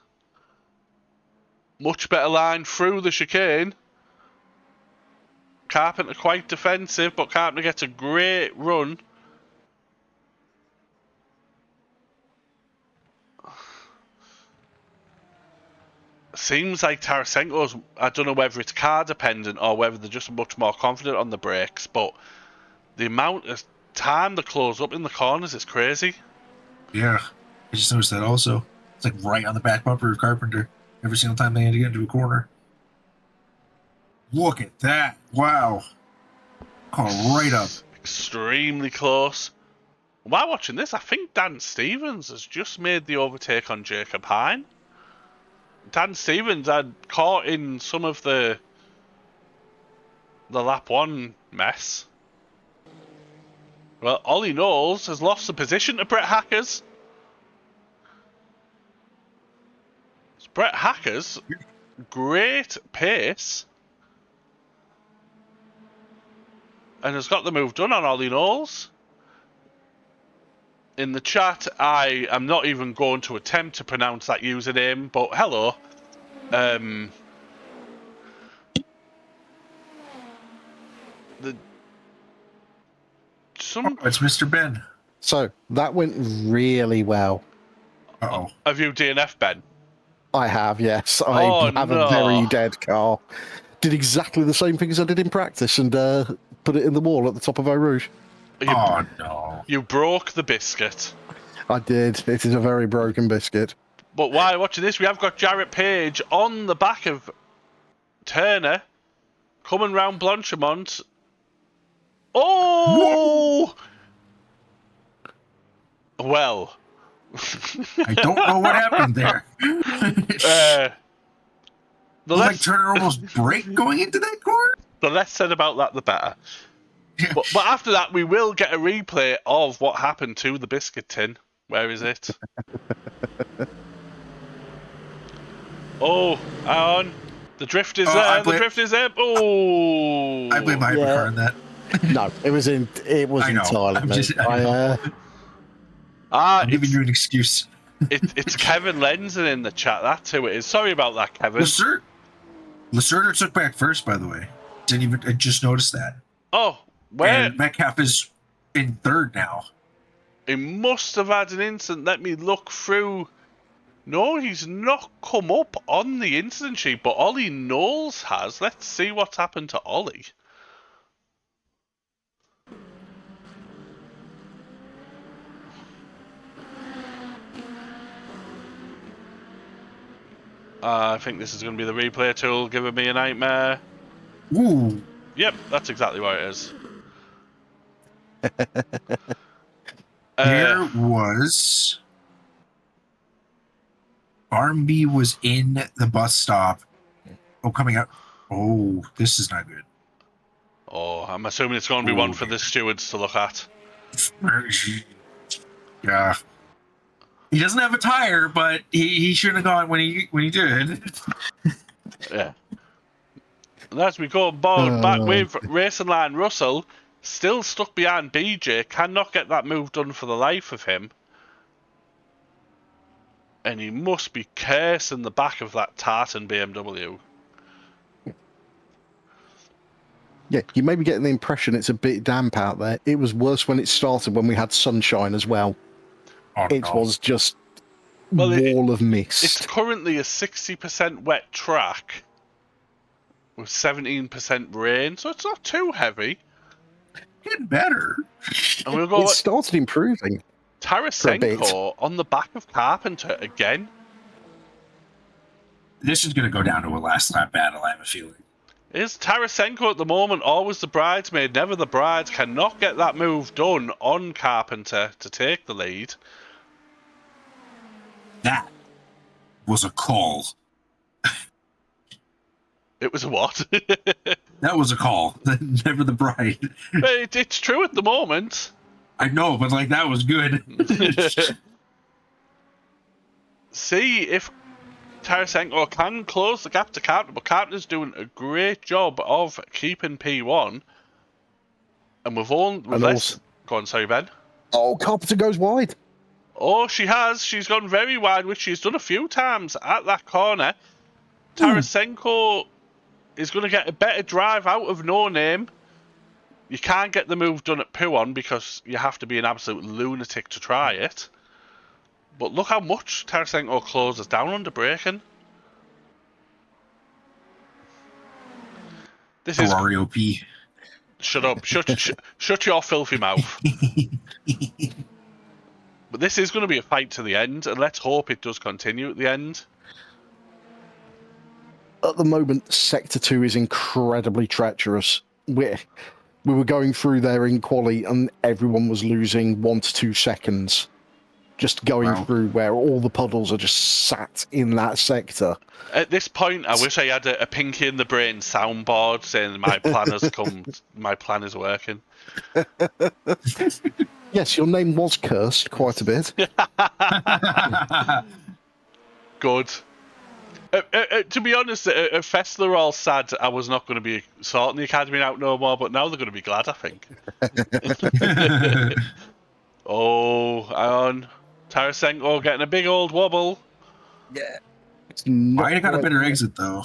S1: Much better line through the chicane. Carpenter quite defensive, but Carpenter gets a great run. Seems like Tarasenko's, I don't know whether it's car dependent or whether they're just much more confident on the brakes, but the amount of time they close up in the corners is crazy.
S2: Yeah, I just noticed that also. It's like right on the back bumper of Carpenter every single time they had to get into a corner. Look at that. Wow. Oh, right up.
S1: Extremely close. While watching this, I think Dan Stevens has just made the overtake on Jacob Hine. Dan Stevens had caught in some of the lap 1 mess. Well, Ollie Knowles has lost the position to Brett Hackers. It's Brett Hackers, great pace. And has got the move done on Ollie Knowles. In the chat, I am not even going to attempt to pronounce that username, but hello.
S2: It's Mr. Ben.
S3: So that went really well.
S2: Uh-oh.
S1: Have you DNF, Ben?
S3: I have, yes. I have a very dead car. Did exactly the same thing as I did in practice and put it in the wall at the top of Eau Rouge.
S2: Oh, no.
S1: You broke the biscuit.
S3: I did. It is a very broken biscuit.
S1: But while watching this, we have got Jarrett Page on the back of Turner, coming round Blanchimont. Oh! Whoa! Well.
S2: I don't know what happened there. Like Turner almost braked going into that corner?
S1: The less said about that, the better. Yeah. But after that, we will get a replay of what happened to the biscuit tin. Where is it? Oh, hang on. The drift is there. The drift is there. Oh!
S2: I blame Hypercar on that.
S3: No, it was entirely.
S2: I'm giving you an excuse.
S1: It's Kevin Lenzen in the chat. That's who it is. Sorry about that, Kevin.
S2: Lacerda took back first, by the way. I just noticed that.
S1: Oh, where?
S2: And Metcalf is in third now.
S1: He must have had an incident. Let me look through. No, he's not come up on the incident sheet, but Ollie Knowles has. Let's see what's happened to Ollie. I think this is going to be the replay tool giving me a nightmare.
S2: Ooh.
S1: Yep, that's exactly what it is.
S2: There was... Barmby was in the bus stop. Oh, coming out. Oh, this is not good.
S1: Oh, I'm assuming it's going to be one for the stewards to look at.
S2: Yeah. He doesn't have a tire, but he shouldn't have gone when he did.
S1: Yeah. And as we go board back with Racing Line Russell, still stuck behind BJ, cannot get that move done for the life of him. And he must be cursing the back of that tartan BMW.
S3: Yeah, you may be getting the impression it's a bit damp out there. It was worse when it started, when we had sunshine as well.
S2: Oh,
S3: It was just wall of mist.
S1: It's currently a 60% wet track with 17% rain, so it's not too heavy.
S2: Getting better.
S1: And we'll go.
S3: It started improving.
S1: Tarasenko on the back of Carpenter again.
S2: This is going to go down to a last lap battle, I have a feeling.
S1: Is Tarasenko at the moment always the bridesmaid, never the bride? Cannot get that move done on Carpenter to take the lead.
S2: That was a call.
S1: It was a what?
S2: That was a call. Never the bride.
S1: It's true at the moment.
S2: I know, but like that was good.
S1: See if Tarasenko can close the gap to Carpenter, but Carpenter's doing a great job of keeping P1. And we've less. Go on, sorry, Ben.
S3: Oh, Carpenter goes wide.
S1: Oh, she has. She's gone very wide, which she's done a few times at that corner. Tarasenko is going to get a better drive out of No Name. You can't get the move done at P1 because you have to be an absolute lunatic to try it. But look how much Tarasenko closes down under braking. This is
S2: Ferrari P.
S1: Shut up! Shut your filthy mouth. But this is going to be a fight to the end, and let's hope it does continue at the end.
S3: At the moment, Sector 2 is incredibly treacherous. We were going through there in quali, and everyone was losing 1 to 2 seconds. Just going through where all the puddles are just sat in that sector.
S1: At this point, I wish I had a pinky in the brain soundboard saying my plan has come, my plan is working.
S3: Yes, your name was cursed quite a bit.
S1: Good. To be honest, at Fest they're all sad I was not going to be sorting the Academy out no more, but now they're going to be glad, I think. Oh, hang on. Tarasenko getting a big old wobble.
S3: Yeah.
S2: Might have got a better exit, though.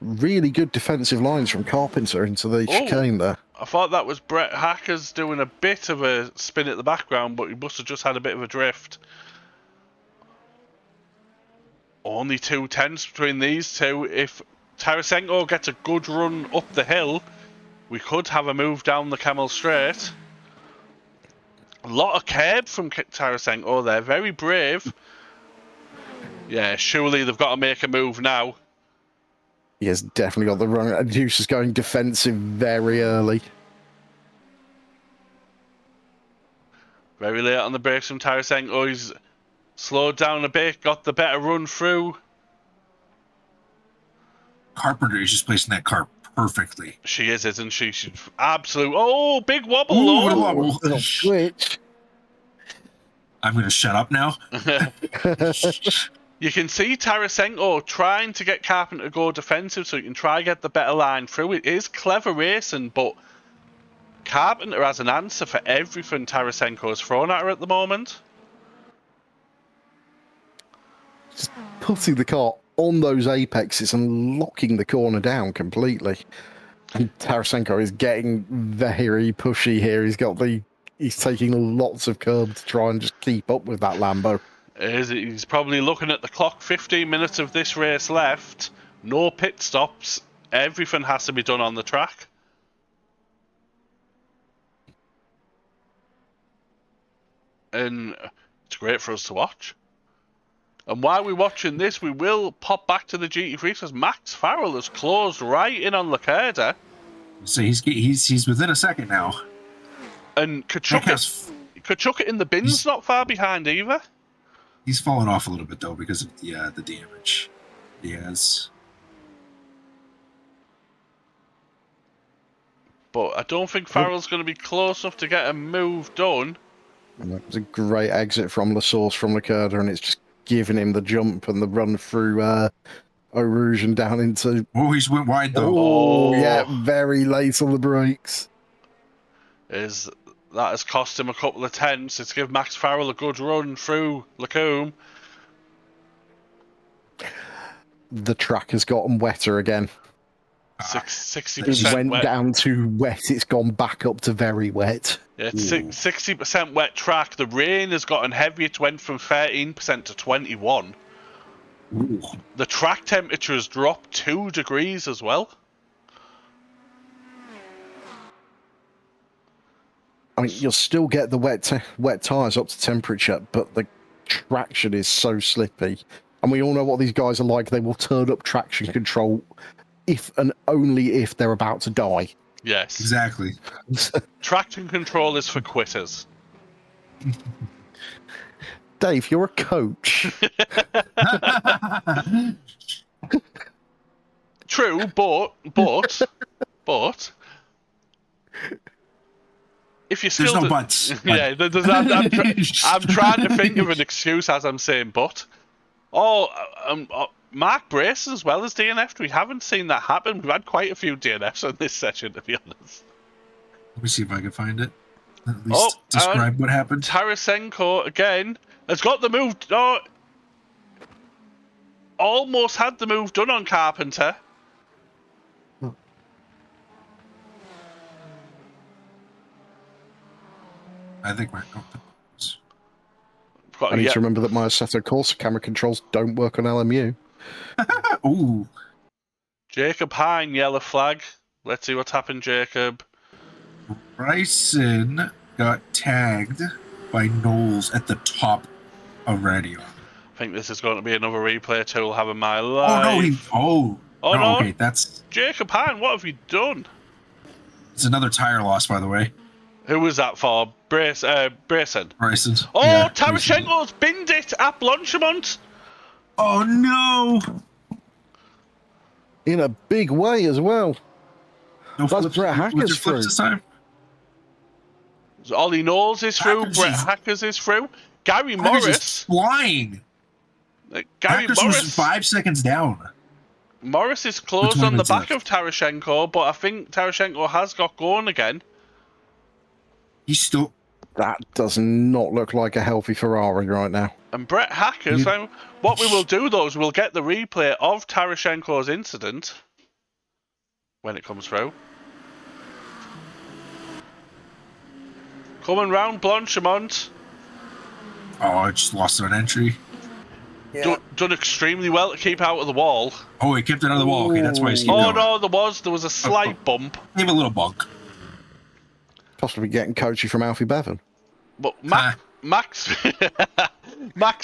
S3: Really good defensive lines from Carpenter into the chicane there.
S1: I thought that was Brett Hackers doing a bit of a spin at the background, but he must have just had a bit of a drift. Only 2 tenths between these two. If Tarasenko gets a good run up the hill, we could have a move down the Camel Straight. A lot of curb from Tarasenko there. Very brave. Yeah, surely they've got to make a move now.
S3: He has definitely got the run. Juice is going defensive very early.
S1: Very late on the brakes from Tarasenko. He's slowed down a bit, got the better run through.
S2: Carpenter is just placing that car perfectly.
S1: She is, isn't she? She's absolute. Oh, big wobble.
S2: Ooh, what a wobble.
S3: Little switch.
S2: I'm going to shut up now.
S1: You can see Tarasenko trying to get Carpenter to go defensive so he can try get the better line through. It is clever racing, but Carpenter has an answer for everything Tarasenko's thrown at her at the moment.
S3: Just putting the car on those apexes and locking the corner down completely. And Tarasenko is getting very pushy here. He's taking lots of curb to try and just keep up with that Lambo.
S1: He's probably looking at the clock. 15 minutes of this race left. No pit stops. Everything has to be done on the track. And it's great for us to watch. And while we're watching this, we will pop back to the GT3 because Max Farrell has closed right in on Lacerda.
S2: So he's within a second now.
S1: And Kachuk in the bin's not far behind either.
S2: He's fallen off a little bit though because of the damage he has.
S1: But I don't think Farrell's going to be close enough to get a move done.
S3: And it was a great exit from the source from Lacerda, and it's just giving him the jump and the run through Eau Rouge and down into...
S2: Oh, he's went wide, though.
S3: Oh, yeah, very late on the brakes.
S1: That has cost him a couple of tenths. It's given Max Farrell a good run through Lacombe.
S3: The track has gotten wetter again.
S1: 60%
S3: It went
S1: wet.
S3: down to wet. It's gone back up to very wet.
S1: Yeah, it's 60% wet track. The rain has gotten heavier. It went from 13% to 21%.
S2: Ooh.
S1: The track temperature has dropped 2 degrees as well.
S3: I mean, you'll still get the wet tyres up to temperature, but the traction is so slippy. And we all know what these guys are like. They will turn up traction control if and only if they're about to die.
S1: Yes.
S2: Exactly.
S1: Traction control is for quitters.
S3: Dave, you're a coach.
S1: True, but if you're still
S2: There's no buts.
S1: yeah, I'm trying to think of an excuse as I'm saying but. Mark Brayson as well as DNF. We haven't seen that happen. We've had quite a few DNFs on this session, to be honest.
S2: Let me see if I can find it. At least describe what happened.
S1: Tarasenko again has got the move. Oh, almost had the move done on Carpenter.
S2: I think we're...
S3: I need to remember that my Assetto Corsa camera controls don't work on LMU.
S2: Ooh.
S1: Jacob Hine, yellow flag. Let's see what's happened, Jacob.
S2: Bryson got tagged by Knowles at the top of radio.
S1: I think this is going to be another replay tool having my life.
S2: Oh, no.
S1: No.
S2: Okay, that's...
S1: Jacob Hine, what have you done?
S2: It's another tire loss, by the way.
S1: Who was that for? Brayson.
S2: Bryson's.
S1: Oh,
S2: Yeah,
S1: Tarasenko's binned it at Blanchimont.
S2: Oh, no.
S3: In a big way as well.
S2: No
S3: That's
S2: flips,
S3: Brett Hacker's
S2: flips
S3: through.
S2: this time?
S1: So Ollie Knowles is through.
S2: Hackers
S1: Brett
S2: is-
S1: Hackers is through. Gary
S2: Hackers
S1: Morris.
S2: is flying.
S1: Gary
S2: Hackers
S1: Morris.
S2: was 5 seconds down.
S1: Morris is close
S2: 20
S1: on the
S2: minutes
S1: back
S2: left.
S1: of Tarasenko, but I think Tarasenko has got going again.
S2: He's still...
S3: That does not look like a healthy Ferrari right now.
S1: And Brett Hackers, what we will do though is we'll get the replay of Tarasenko's incident when it comes through. Coming round Blanchimont.
S2: Oh, I just lost an entry.
S3: Yeah.
S1: Done extremely well to keep out of the wall.
S2: Oh, he kept it on the wall. Okay, that's why he's keeping
S1: Oh
S2: going.
S1: no, there was a slight bump.
S2: Gave a little bunk.
S3: Possibly getting coachy from Alfie Bevan.
S1: But Max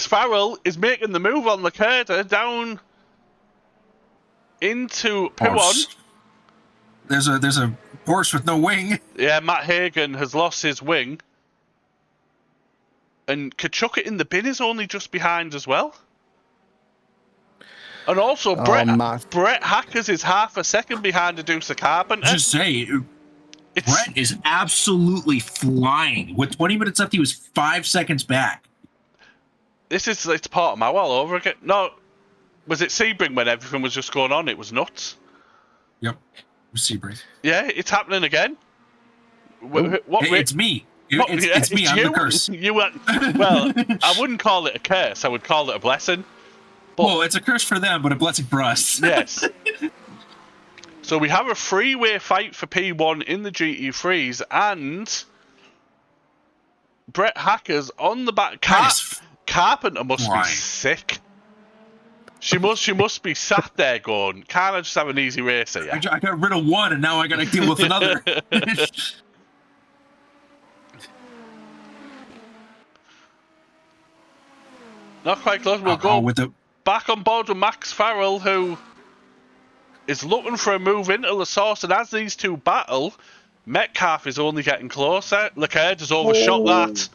S1: Farrell is making the move on Lacerda down into P1.
S2: There's a horse with no wing.
S1: Yeah, Matt Hagen has lost his wing. And Kachuk in the bin is only just behind as well. And also, Brett Hackers is half a second behind Adusa Carpenter.
S2: Just say, Brett is absolutely flying. With 20 minutes left, he was 5 seconds back.
S1: It's part of my all over again. No, was it Sebring when everything was just going on? It was nuts.
S2: Yep, Sebring.
S1: Yeah, it's happening again.
S2: It's me. It's me. I'm the curse.
S1: Well, I wouldn't call it a curse. I would call it a blessing.
S2: Well, it's a curse for them, but a blessing for us.
S1: Yes. So we have a three-way fight for P1 in the GT3s, and Brett Hackers on the back. Carpenter must be sick. She must be sat there going, can't I just have an easy race here?
S2: I got rid of one, and now I got to deal with another.
S1: Not quite close. We'll go back on board with Max Farrell, who is looking for a move into the source, and as these two battle, Metcalf is only getting closer. Leclerc has overshot that.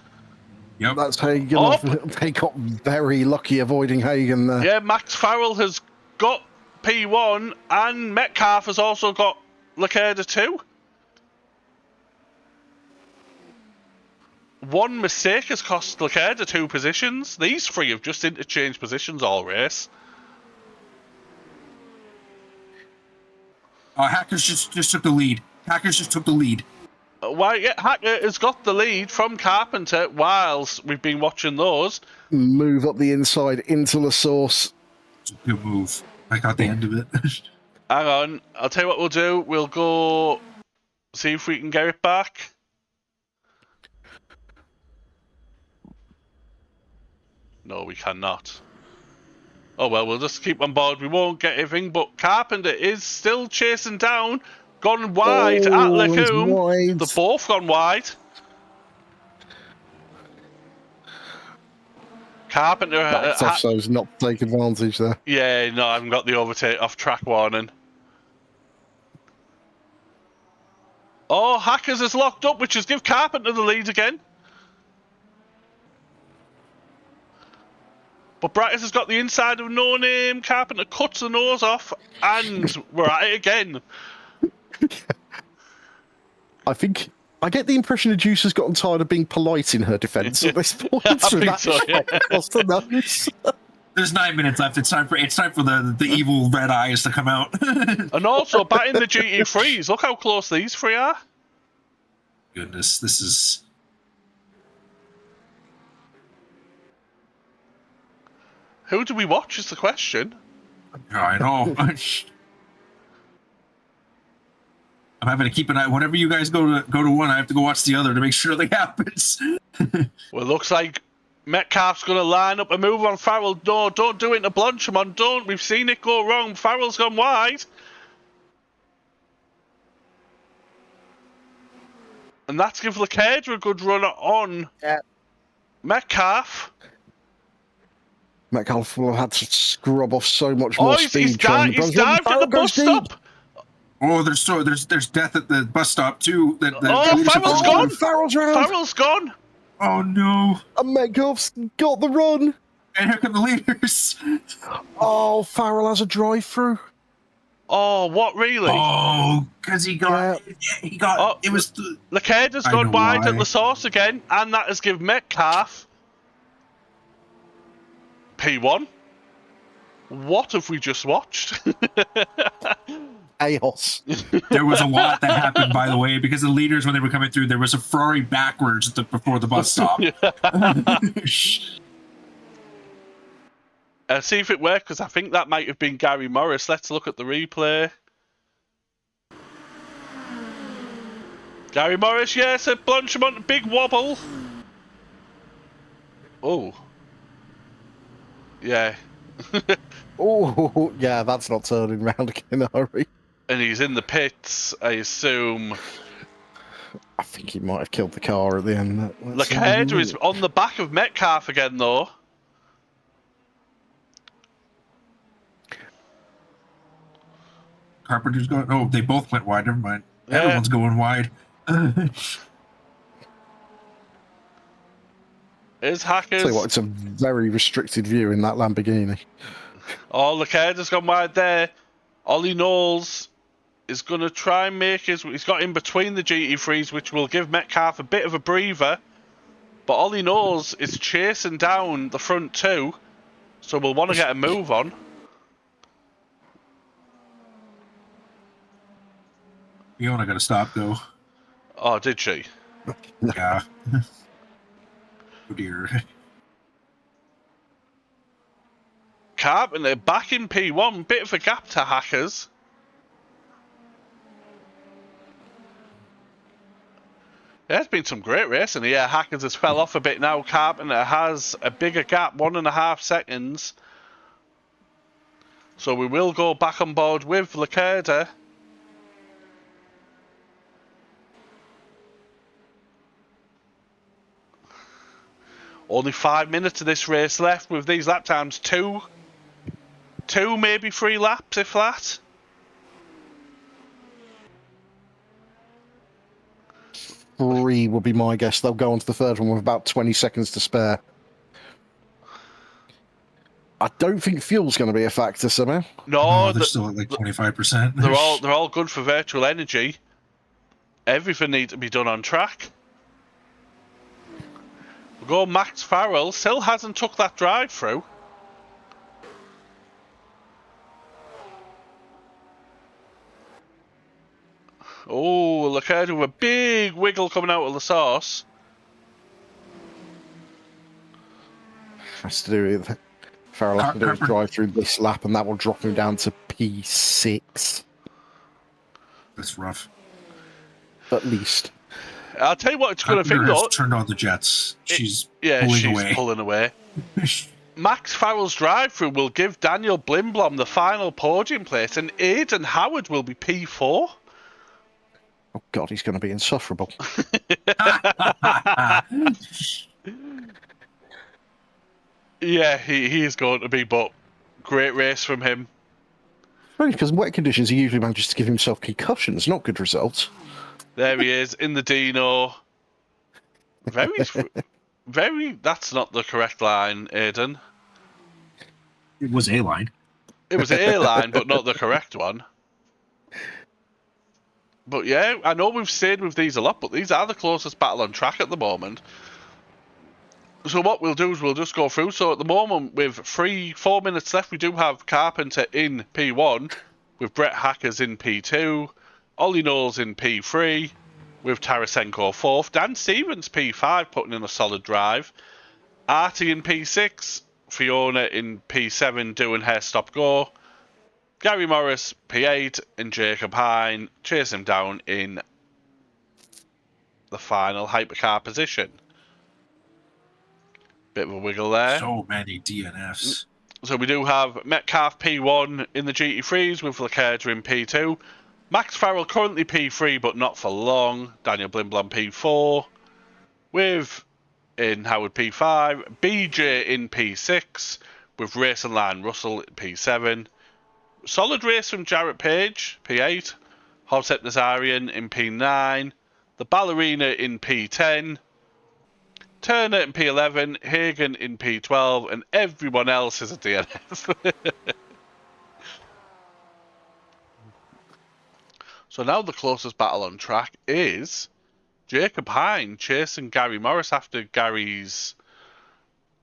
S2: Yep.
S3: That's Hagen. They got very lucky avoiding Hagen there.
S1: Yeah, Max Farrell has got P1, and Metcalf has also got Leclerc too. one mistake has cost Lacerda 2 positions. These 3 have just interchanged positions all race.
S2: Hackers just took the lead. Hackers just took the lead.
S1: Hacker has got the lead from Carpenter whilst we've been watching those.
S3: Move up the inside into the source.
S2: It's a good move. I got the end of it.
S1: Hang on, I'll tell you what we'll do. We'll go see if we can get it back. No, we cannot. Oh well, we'll just keep on board. We won't get anything, but Carpenter is still chasing down. Gone wide at Lecombe. They've both gone wide. Carpenter
S3: Backed off, so as not to take advantage there.
S1: Yeah, no, I haven't got the overtake off track warning. Oh, Hackers is locked up, which has give Carpenter the lead again. But Brightus has got the inside of No Name. Carpenter cuts the nose off, and we're at it again.
S3: I get the impression the Juice has gotten tired of being polite in her defence at this point.
S1: I think so, yeah.
S2: There's 9 minutes left. It's time for the evil red eyes to come out.
S1: And also, batting the GT3s. Look how close these 3 are.
S2: Goodness, this is...
S1: Who do we watch is the question.
S2: I know. I'm having to keep an eye. Whenever you guys go to one, I have to go watch the other to make sure that happens.
S1: Well, it looks like Metcalf's going to line up a move on Farrell. No, don't do it to Blanchimon. Don't. We've seen it go wrong. Farrell's gone wide. And that's give Lacerda a good run on Metcalf.
S3: Metcalf will have had to scrub off so much more speed.
S1: He's dived at the bus stop.
S2: Oh, there's death at the bus stop too.
S1: Farrell's gone.
S3: Farrell's
S1: gone.
S2: Oh no!
S3: And Metcalf's got the run.
S2: And here come the leaders.
S3: Oh, Farrell has a drive-through.
S1: Oh, what really?
S2: Oh, because he got. It was.
S1: Lacerda's gone wide at the source again, and that has given Metcalf P1. What have we just watched?
S3: Chaos.
S2: There was a lot that happened, by the way, because the leaders, when they were coming through, there was a Ferrari backwards before the bus stop.
S1: See if it worked, because I think that might have been Gary Morris. Let's look at the replay. Gary Morris, yes, a Blanchimont, big wobble. Oh. Yeah.
S3: Oh, yeah, that's not turning round again in a hurry.
S1: And he's in the pits, I assume.
S3: I think he might have killed the car at the end.
S1: Lacerda is on the back of Metcalf again, though.
S2: Carpenter's going... Oh, they both went wide. Never mind.
S1: Yeah.
S2: Everyone's going wide.
S1: Is Hackers...
S3: Tell you what, it's a very restricted view in that Lamborghini.
S1: Oh, Lacerda's gone wide there. Ollie Knowles is going to try and make his... He's got in between the GT3s, which will give Metcalf a bit of a breather. But Ollie Knowles is chasing down the front 2, so we'll want to get a move on.
S2: Fiona got to stop, though.
S1: Oh, did she?
S2: Yeah. Oh, dear.
S1: Carpenter back in P1, bit of a gap to Hackers. There's been some great racing here. Hackers has fell off a bit now. Carpenter has a bigger gap, 1.5 seconds. So we will go back on board with Lacerda. Only 5 minutes of this race left with these lap times. Two, maybe 3 laps, if that.
S3: Three would be my guess. They'll go on to the third one with about 20 seconds to spare. I don't think fuel's going to be a factor somehow.
S1: No,
S2: they're still at like 25%.
S1: They're all good for virtual energy. Everything needs to be done on track. go. Max Farrell still hasn't took that drive through. Oh, Leclerc with a big wiggle coming out of the sauce.
S3: Has to do with Farrell has to do his drive through this lap, and that will drop him down to P6.
S2: That's rough.
S3: At least.
S1: I'll tell you what it's going to think, though.
S2: Turned on the jets. She's
S1: pulling away. Max Farrell's drive-through will give Daniel Blimblom the final podium place, and Aidan Howard will be P4.
S3: Oh, God, he's going to be insufferable.
S1: Yeah, he is going to be, but great race from him.
S3: Right, because in wet conditions, he usually manages to give himself concussions, not good results.
S1: There he is, in the Dino. Very, that's not the correct line, Aidan.
S2: It was A line.
S1: It was A line, but not the correct one. But yeah, I know we've stayed with these a lot, but these are the closest battle on track at the moment. So what we'll do is we'll just go through. So at the moment, with 4 minutes left, we do have Carpenter in P1, with Brett Hackers in P2, Ollie Knowles in P3, with Tarasenko 4th, Dan Stevens P5 putting in a solid drive, Artie in P6, Fiona in P7 doing her stop go, Gary Morris P8 and Jacob Hine chase him down in the final hypercar position. Bit of a wiggle there.
S2: So many DNFs.
S1: So we do have Metcalf P1 in the GT3s with Leclerc in P2. Max Farrell currently P3 but not for long. Daniel Blimblom P4. With in Howard P5. BJ in P6 with Racing Line Russell at P7. Solid race from Jarrett Page, P8. Hovsep Nazarian in P9. The Ballerina in P10. Turner in P11. Hagen in P12. And everyone else is a DNF. So now the closest battle on track is Jacob Hine chasing Gary Morris after Gary's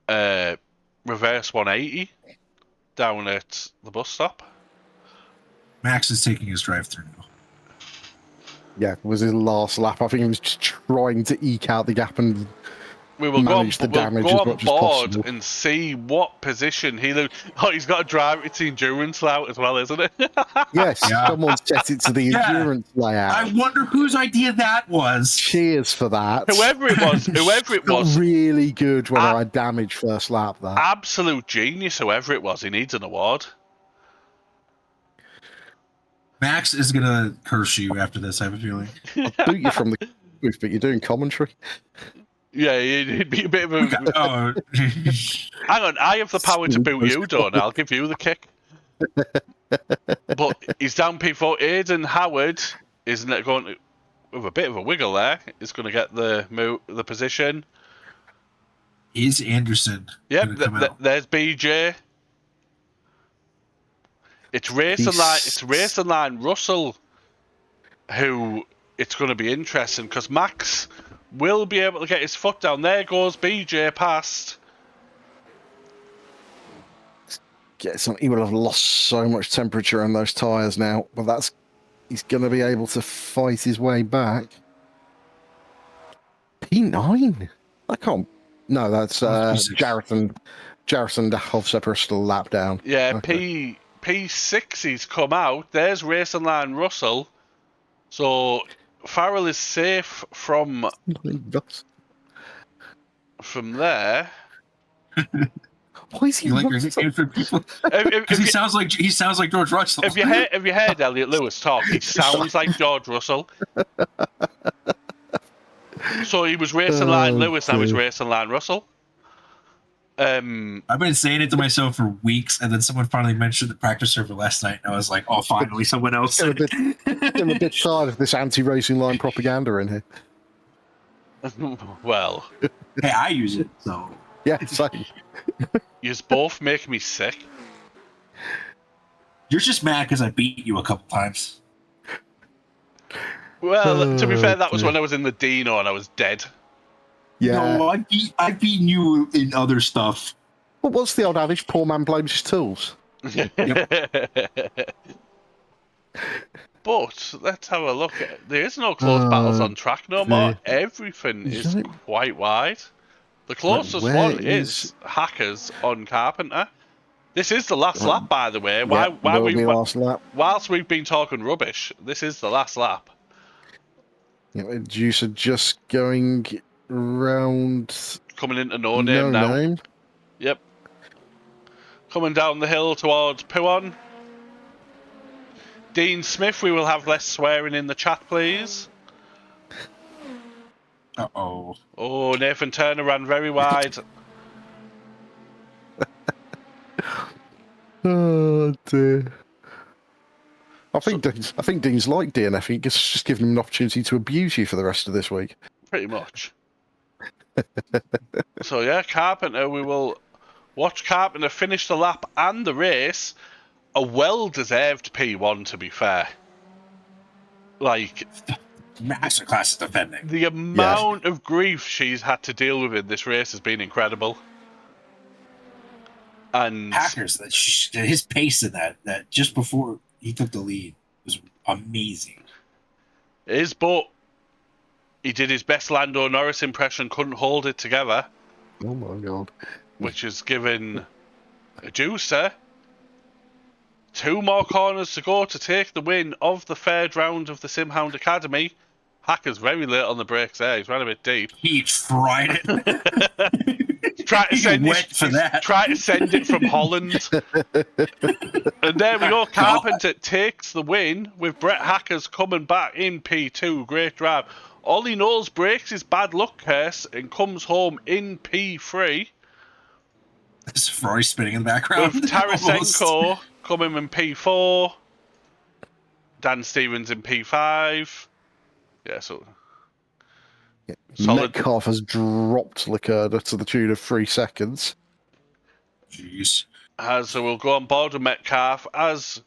S1: reverse 180 down at the bus stop.
S2: Max is taking his drive-through now.
S3: Yeah, it was his last lap. I think he was just trying to eke out the gap and
S1: we will go on,
S3: the damage as much as possible.
S1: And see what position he loses. Oh, he's got to drive it to the endurance layout as well, isn't it?
S3: Yes, someone's set it to the endurance layout.
S2: I wonder whose idea that was.
S3: Cheers for that.
S1: Whoever it was.
S3: Really good when I damaged first lap there.
S1: Absolute genius, whoever it was. He needs an award.
S2: Max is going to curse you after this, I have a feeling.
S3: I'll boot you from the booth, but you're doing commentary.
S1: Yeah, it'd be a bit of a... Hang on, I have the power to boot you, don't I? I'll give you the kick. But he's down P4. Aidan Howard is going to, with a bit of a wiggle there, is going to get the position.
S2: Is Anderson?
S1: Yep, there's BJ. It's Racing Line Russell who it's going to be interesting because Max will be able to get his foot down. There goes BJ past.
S3: He will have lost so much temperature on those tyres now, but he's going to be able to fight his way back. P9? I can't. No, that's Jarrett and Hovsep are still lap down.
S1: Yeah,
S3: okay.
S1: P6 he's come out. There's Racing Line Russell. So Farrell is safe from there.
S3: Why is he
S2: for people? Because he sounds like George Russell.
S1: Have you heard Elliot Lewis talk? He sounds like George Russell. So he was Racing Line Lewis, now he's Racing Line Russell.
S2: I've been saying it to myself for weeks, and then someone finally mentioned the practice server last night, and I was like, "Oh, finally, someone else."
S3: I'm a bit tired of this anti-racing line propaganda in here.
S1: Well,
S2: hey, I use it, so
S3: yeah, same.
S1: You both make me sick.
S2: You're just mad because I beat you a couple times.
S1: Well, to be fair, that was when I was in the Dino and I was dead.
S3: Yeah.
S2: No, I've beaten you in other stuff.
S3: Well, what's the old adage? Poor man blames his tools.
S1: But let's have a look. There is no close battles on track no more. Everything is quite wide. The closest
S3: where
S1: one is Hackers on Carpenter. This is the last lap, by the way.
S3: Why will be last lap.
S1: Whilst we've been talking rubbish, this is the last lap.
S3: Juicer just going round.
S1: Coming into no name now.
S3: Name.
S1: Yep. Coming down the hill towards Puon. Dean Smith, we will have less swearing in the chat, please.
S2: Uh-oh.
S1: Oh, Nathan Turner ran very wide.
S3: Oh dear. I think Dean's like DNF. It's just giving him an opportunity to abuse you for the rest of this week.
S1: Pretty much. So yeah, Carpenter, we will watch Carpenter finish the lap and the race. A well-deserved P1, to be fair. Like,
S2: masterclass defending.
S1: The amount of grief she's had to deal with in this race has been incredible. And
S2: Hackers, his pace in that just before he took the lead was amazing.
S1: It is, but he did his best Lando Norris impression, couldn't hold it together.
S3: Oh my god.
S1: Which has given a juicer 2 more corners to go to take the win of the third round of the Sim Hound Academy. Hacker's very late on the brakes there. He's ran a bit deep.
S2: He tried it.
S1: Try to send it from Holland. And there we go. Carpenter takes the win with Brett Hackers coming back in P2. Great drive. Ollie Knowles breaks his bad luck curse and comes home in P3.
S2: There's a Ferrari spinning in the background.
S1: With Tarasenko coming in P4. Dan Stevens in P5. Yeah, so...
S3: Solid. Metcalf has dropped Lacerda to the tune of 3 seconds.
S2: Jeez.
S1: So we'll go on board with Metcalf as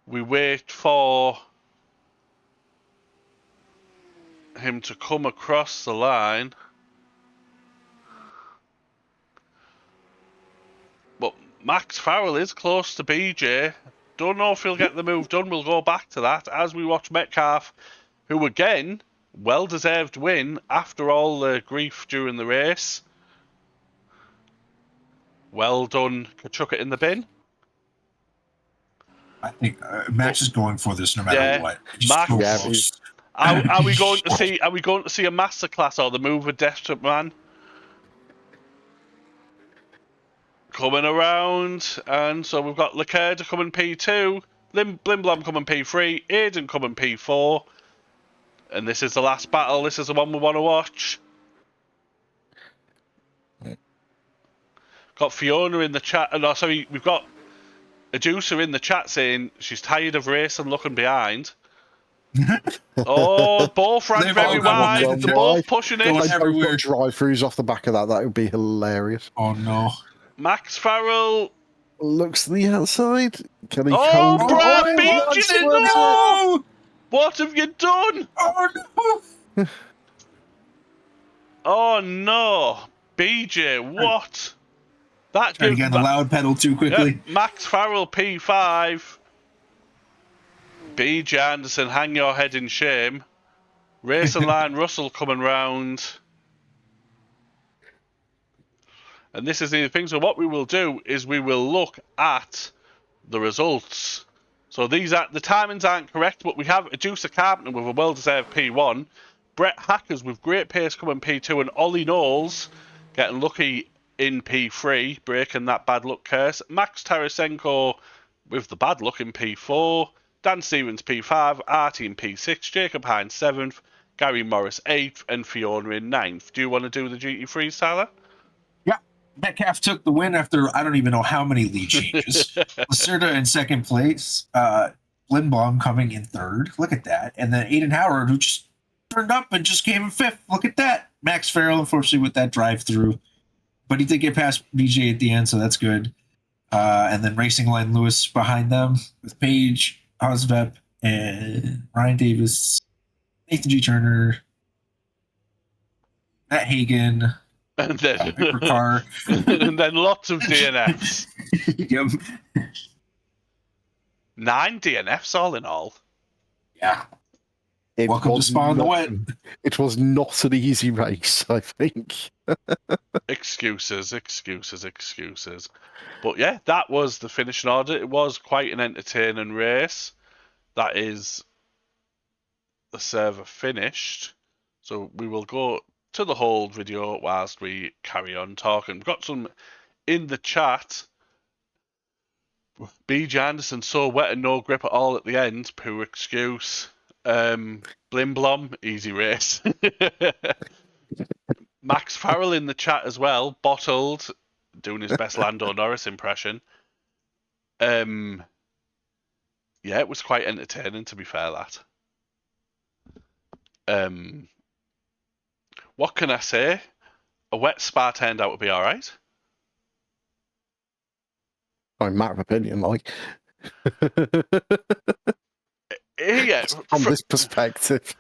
S1: we wait for him to come across the line. But Max Farrell is close to BJ. Don't know if he'll get the move done. We'll go back to that as we watch Metcalf, who again... well-deserved win after all the grief during the race. Well done. Chuck it in the bin.
S2: I think Max is going for this no matter what.
S1: Max, are we going to see? Are we going to see a masterclass or the move with Desperate Man? Coming around, and so we've got Lacerda coming P2, Blimblom coming P3, Aiden coming P4. And this is the last battle. This is the one we want to watch. Got Fiona in the chat. No, sorry, we've got a juicer in the chat saying she's tired of racing looking behind. Oh, both ran very wide. They're both pushing it.
S3: Everywhere. Drive-throughs off the back of that. That would be hilarious.
S2: Oh, no.
S1: Max Farrell
S3: looks to the outside. Can he
S1: hold
S3: it?
S1: Brad Beach! No! What have you done?
S2: Oh, no.
S1: Oh, no. BJ, what? That
S2: Trying to get on the loud pedal too quickly.
S1: Yeah, Max Farrell, P5. BJ Anderson, hang your head in shame. Racing Line Russell coming round. And this is the thing. So what we will do is we will look at the results. So the timings aren't correct, but we have a Juicer Carpenter with a well-deserved P1, Brett Hackers with great pace coming P2, and Ollie Knowles getting lucky in P3, breaking that bad luck curse. Max Tarasenko with the bad luck in P4, Dan Stevens P5, Artie in P6, Jacob Hines 7th, Gary Morris 8th, and Fiona in 9th. Do you want to do the GT3, Tyler?
S2: Metcalf took the win after I don't even know how many lead changes. Lacerda in second place. Lindbaum coming in third. Look at that. And then Aiden Howard, who just turned up and just came in fifth. Look at that. Max Farrell, unfortunately, with that drive-through. But he did get past BJ at the end, so that's good. And then Racing Line Lewis behind them with Paige, Osvep, and Ryan Davis, Nathan G. Turner, Matt Hagen,
S1: and then
S2: Hypercar.
S1: and then lots of DNFs.
S2: Yep.
S1: 9 DNFs all in all.
S2: Yeah.
S3: It
S2: Welcome to
S3: was
S2: Spa in the
S3: not-
S2: Wet.
S3: It was not an easy race, I think.
S1: Excuses. But yeah, that was the finishing order. It was quite an entertaining race. That is the server finished. So we will go to the whole video whilst we carry on talking. We've got some in the chat. BJ Anderson, so wet and no grip at all at the end. Poor excuse. Blim Blom, easy race. Max Farrell in the chat as well. Bottled, doing his best Lando Norris impression. Yeah, it was quite entertaining, to be fair, that. What can I say? A wet Spa turned out to be alright.
S3: Matter of opinion, like.
S1: Yeah,
S3: From this perspective.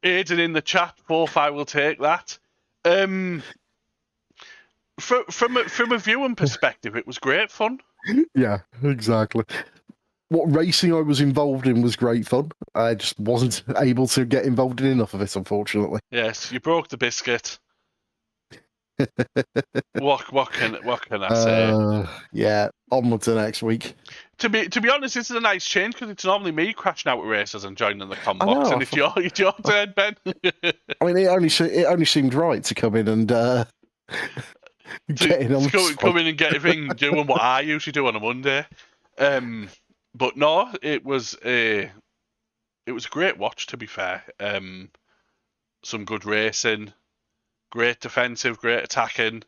S1: Aiden in the chat, 4-5 will take that. From a viewing perspective, it was great fun.
S3: Yeah, exactly. What racing I was involved in was great fun. I just wasn't able to get involved in enough of it, unfortunately.
S1: Yes, you broke the biscuit. What can I say?
S3: Yeah, onward to next week.
S1: To be honest, this is a nice change because it's normally me crashing out with races and joining the com
S3: I
S1: box,
S3: know,
S1: and it's your turn, Ben.
S3: I mean, it only seemed right to come in and get in on
S1: come in and get everything doing what I usually do on a Monday. But no, it was a great watch, to be fair. Some good racing, great defensive, great attacking,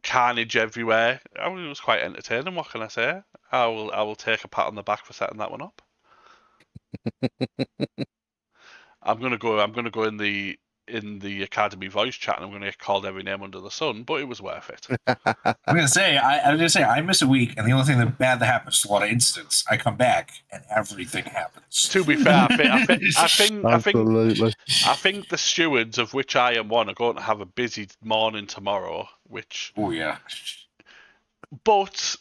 S1: carnage everywhere. I mean, it was quite entertaining. What can I say? I will take a pat on the back for setting that one up. I'm gonna go in the Academy voice chat, and I'm gonna get called every name under the sun. But it was worth it.
S2: I'm gonna say I miss a week, and the only thing bad that happens, a lot of incidents. I come back, and everything happens.
S1: To be fair, I think
S3: Absolutely.
S1: I think the stewards, of which I am one, are going to have a busy morning tomorrow.
S2: Oh yeah.
S1: But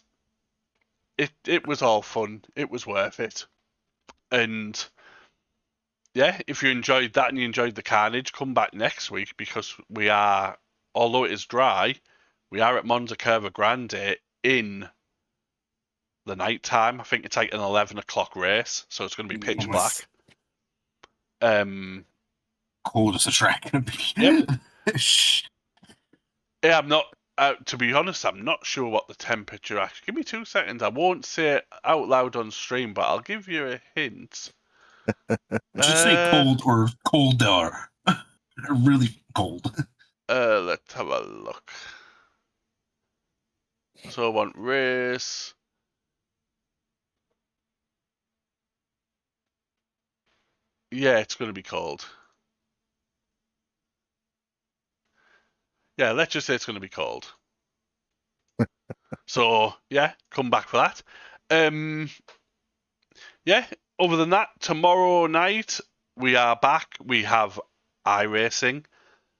S1: it was all fun. It was worth it. And yeah, if you enjoyed that and you enjoyed the carnage, come back next week because we are, although it is dry, we are at Monza Curva Grande in the night time. I think it's like an 11 o'clock race, so it's going to be pitch black.
S2: Cold as the track going to be.
S1: Yep. Yeah, I'm not. To be honest, I'm not sure what the temperature. Actually, give me 2 seconds. I won't say it out loud on stream, but I'll give you a hint.
S2: Just say cold or colder. Really cold.
S1: Let's have a look. So I want race. Yeah, it's going to be cold. Yeah, let's just say it's going to be cold. So, yeah, come back for that. Yeah, other than that, tomorrow night we are back. We have iRacing.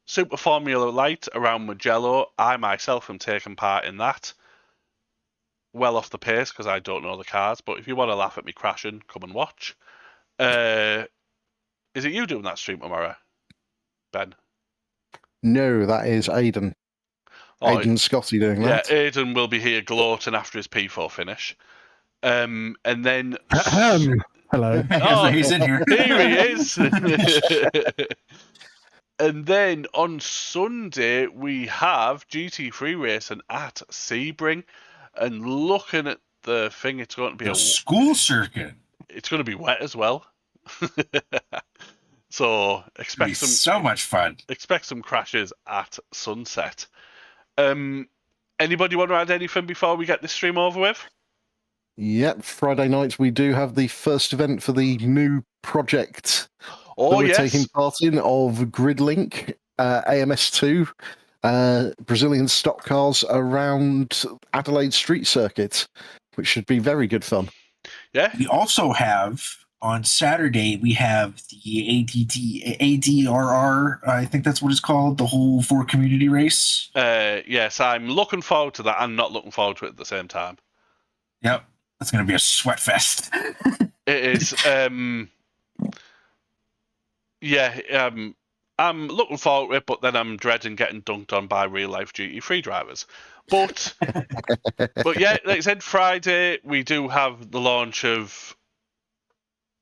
S1: Super Formula Light around Mugello. I myself am taking part in that. Well off the pace because I don't know the cars, but if you want to laugh at me crashing, come and watch. Is it you doing that stream tomorrow, Ben?
S3: No, that is Aiden. Aiden Scotty doing that.
S1: Yeah, Aiden will be here gloating after his P4 finish. And then...
S3: Hello.
S2: He's in here.
S1: Here he is. And then on Sunday, we have GT3 racing at Sebring. And looking at the thing, it's going to be
S2: a school circuit.
S1: It's going to be wet as well. So expect
S2: so much fun.
S1: Expect some crashes at sunset. Anybody want to add anything before we get this stream over with?
S3: Yep, Friday night we do have the first event for the new project
S1: that we're
S3: taking part in of GridLink, AMS2, Brazilian stock cars around Adelaide Street Circuit, which should be very good fun.
S1: Yeah.
S2: We also have On Saturday, we have the ADRR, I think that's what it's called, the whole 4 community race.
S1: Yes, I'm looking forward to that and not looking forward to it at the same time.
S2: Yep, that's going to be a sweat fest.
S1: It is. I'm looking forward to it, but then I'm dreading getting dunked on by real life GT3 drivers. But yeah, like I said, Friday we do have the launch of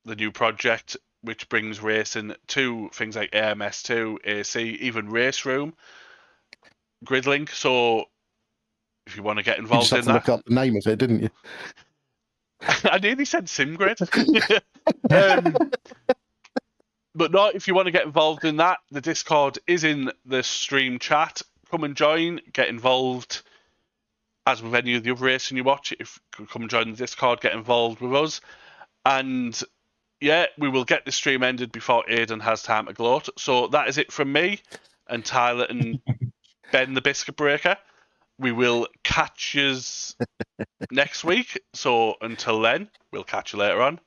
S1: the new project, which brings racing to things like AMS2, AC, even Race Room, Gridlink. So if you want to get
S3: You just
S1: involved
S3: had
S1: in
S3: to look
S1: that,
S3: up the name of it, didn't you?
S1: I nearly said SimGrid. But no, if you want to get involved in that, the Discord is in the stream chat. Come and join, get involved. As with any of the other racing you watch, if come and join the Discord, get involved with us. And yeah, we will get the stream ended before Aidan has time to gloat. So that is it from me and Tyler and Ben the Biscuit Breaker. We will catch you next week. So until then, we'll catch you later on.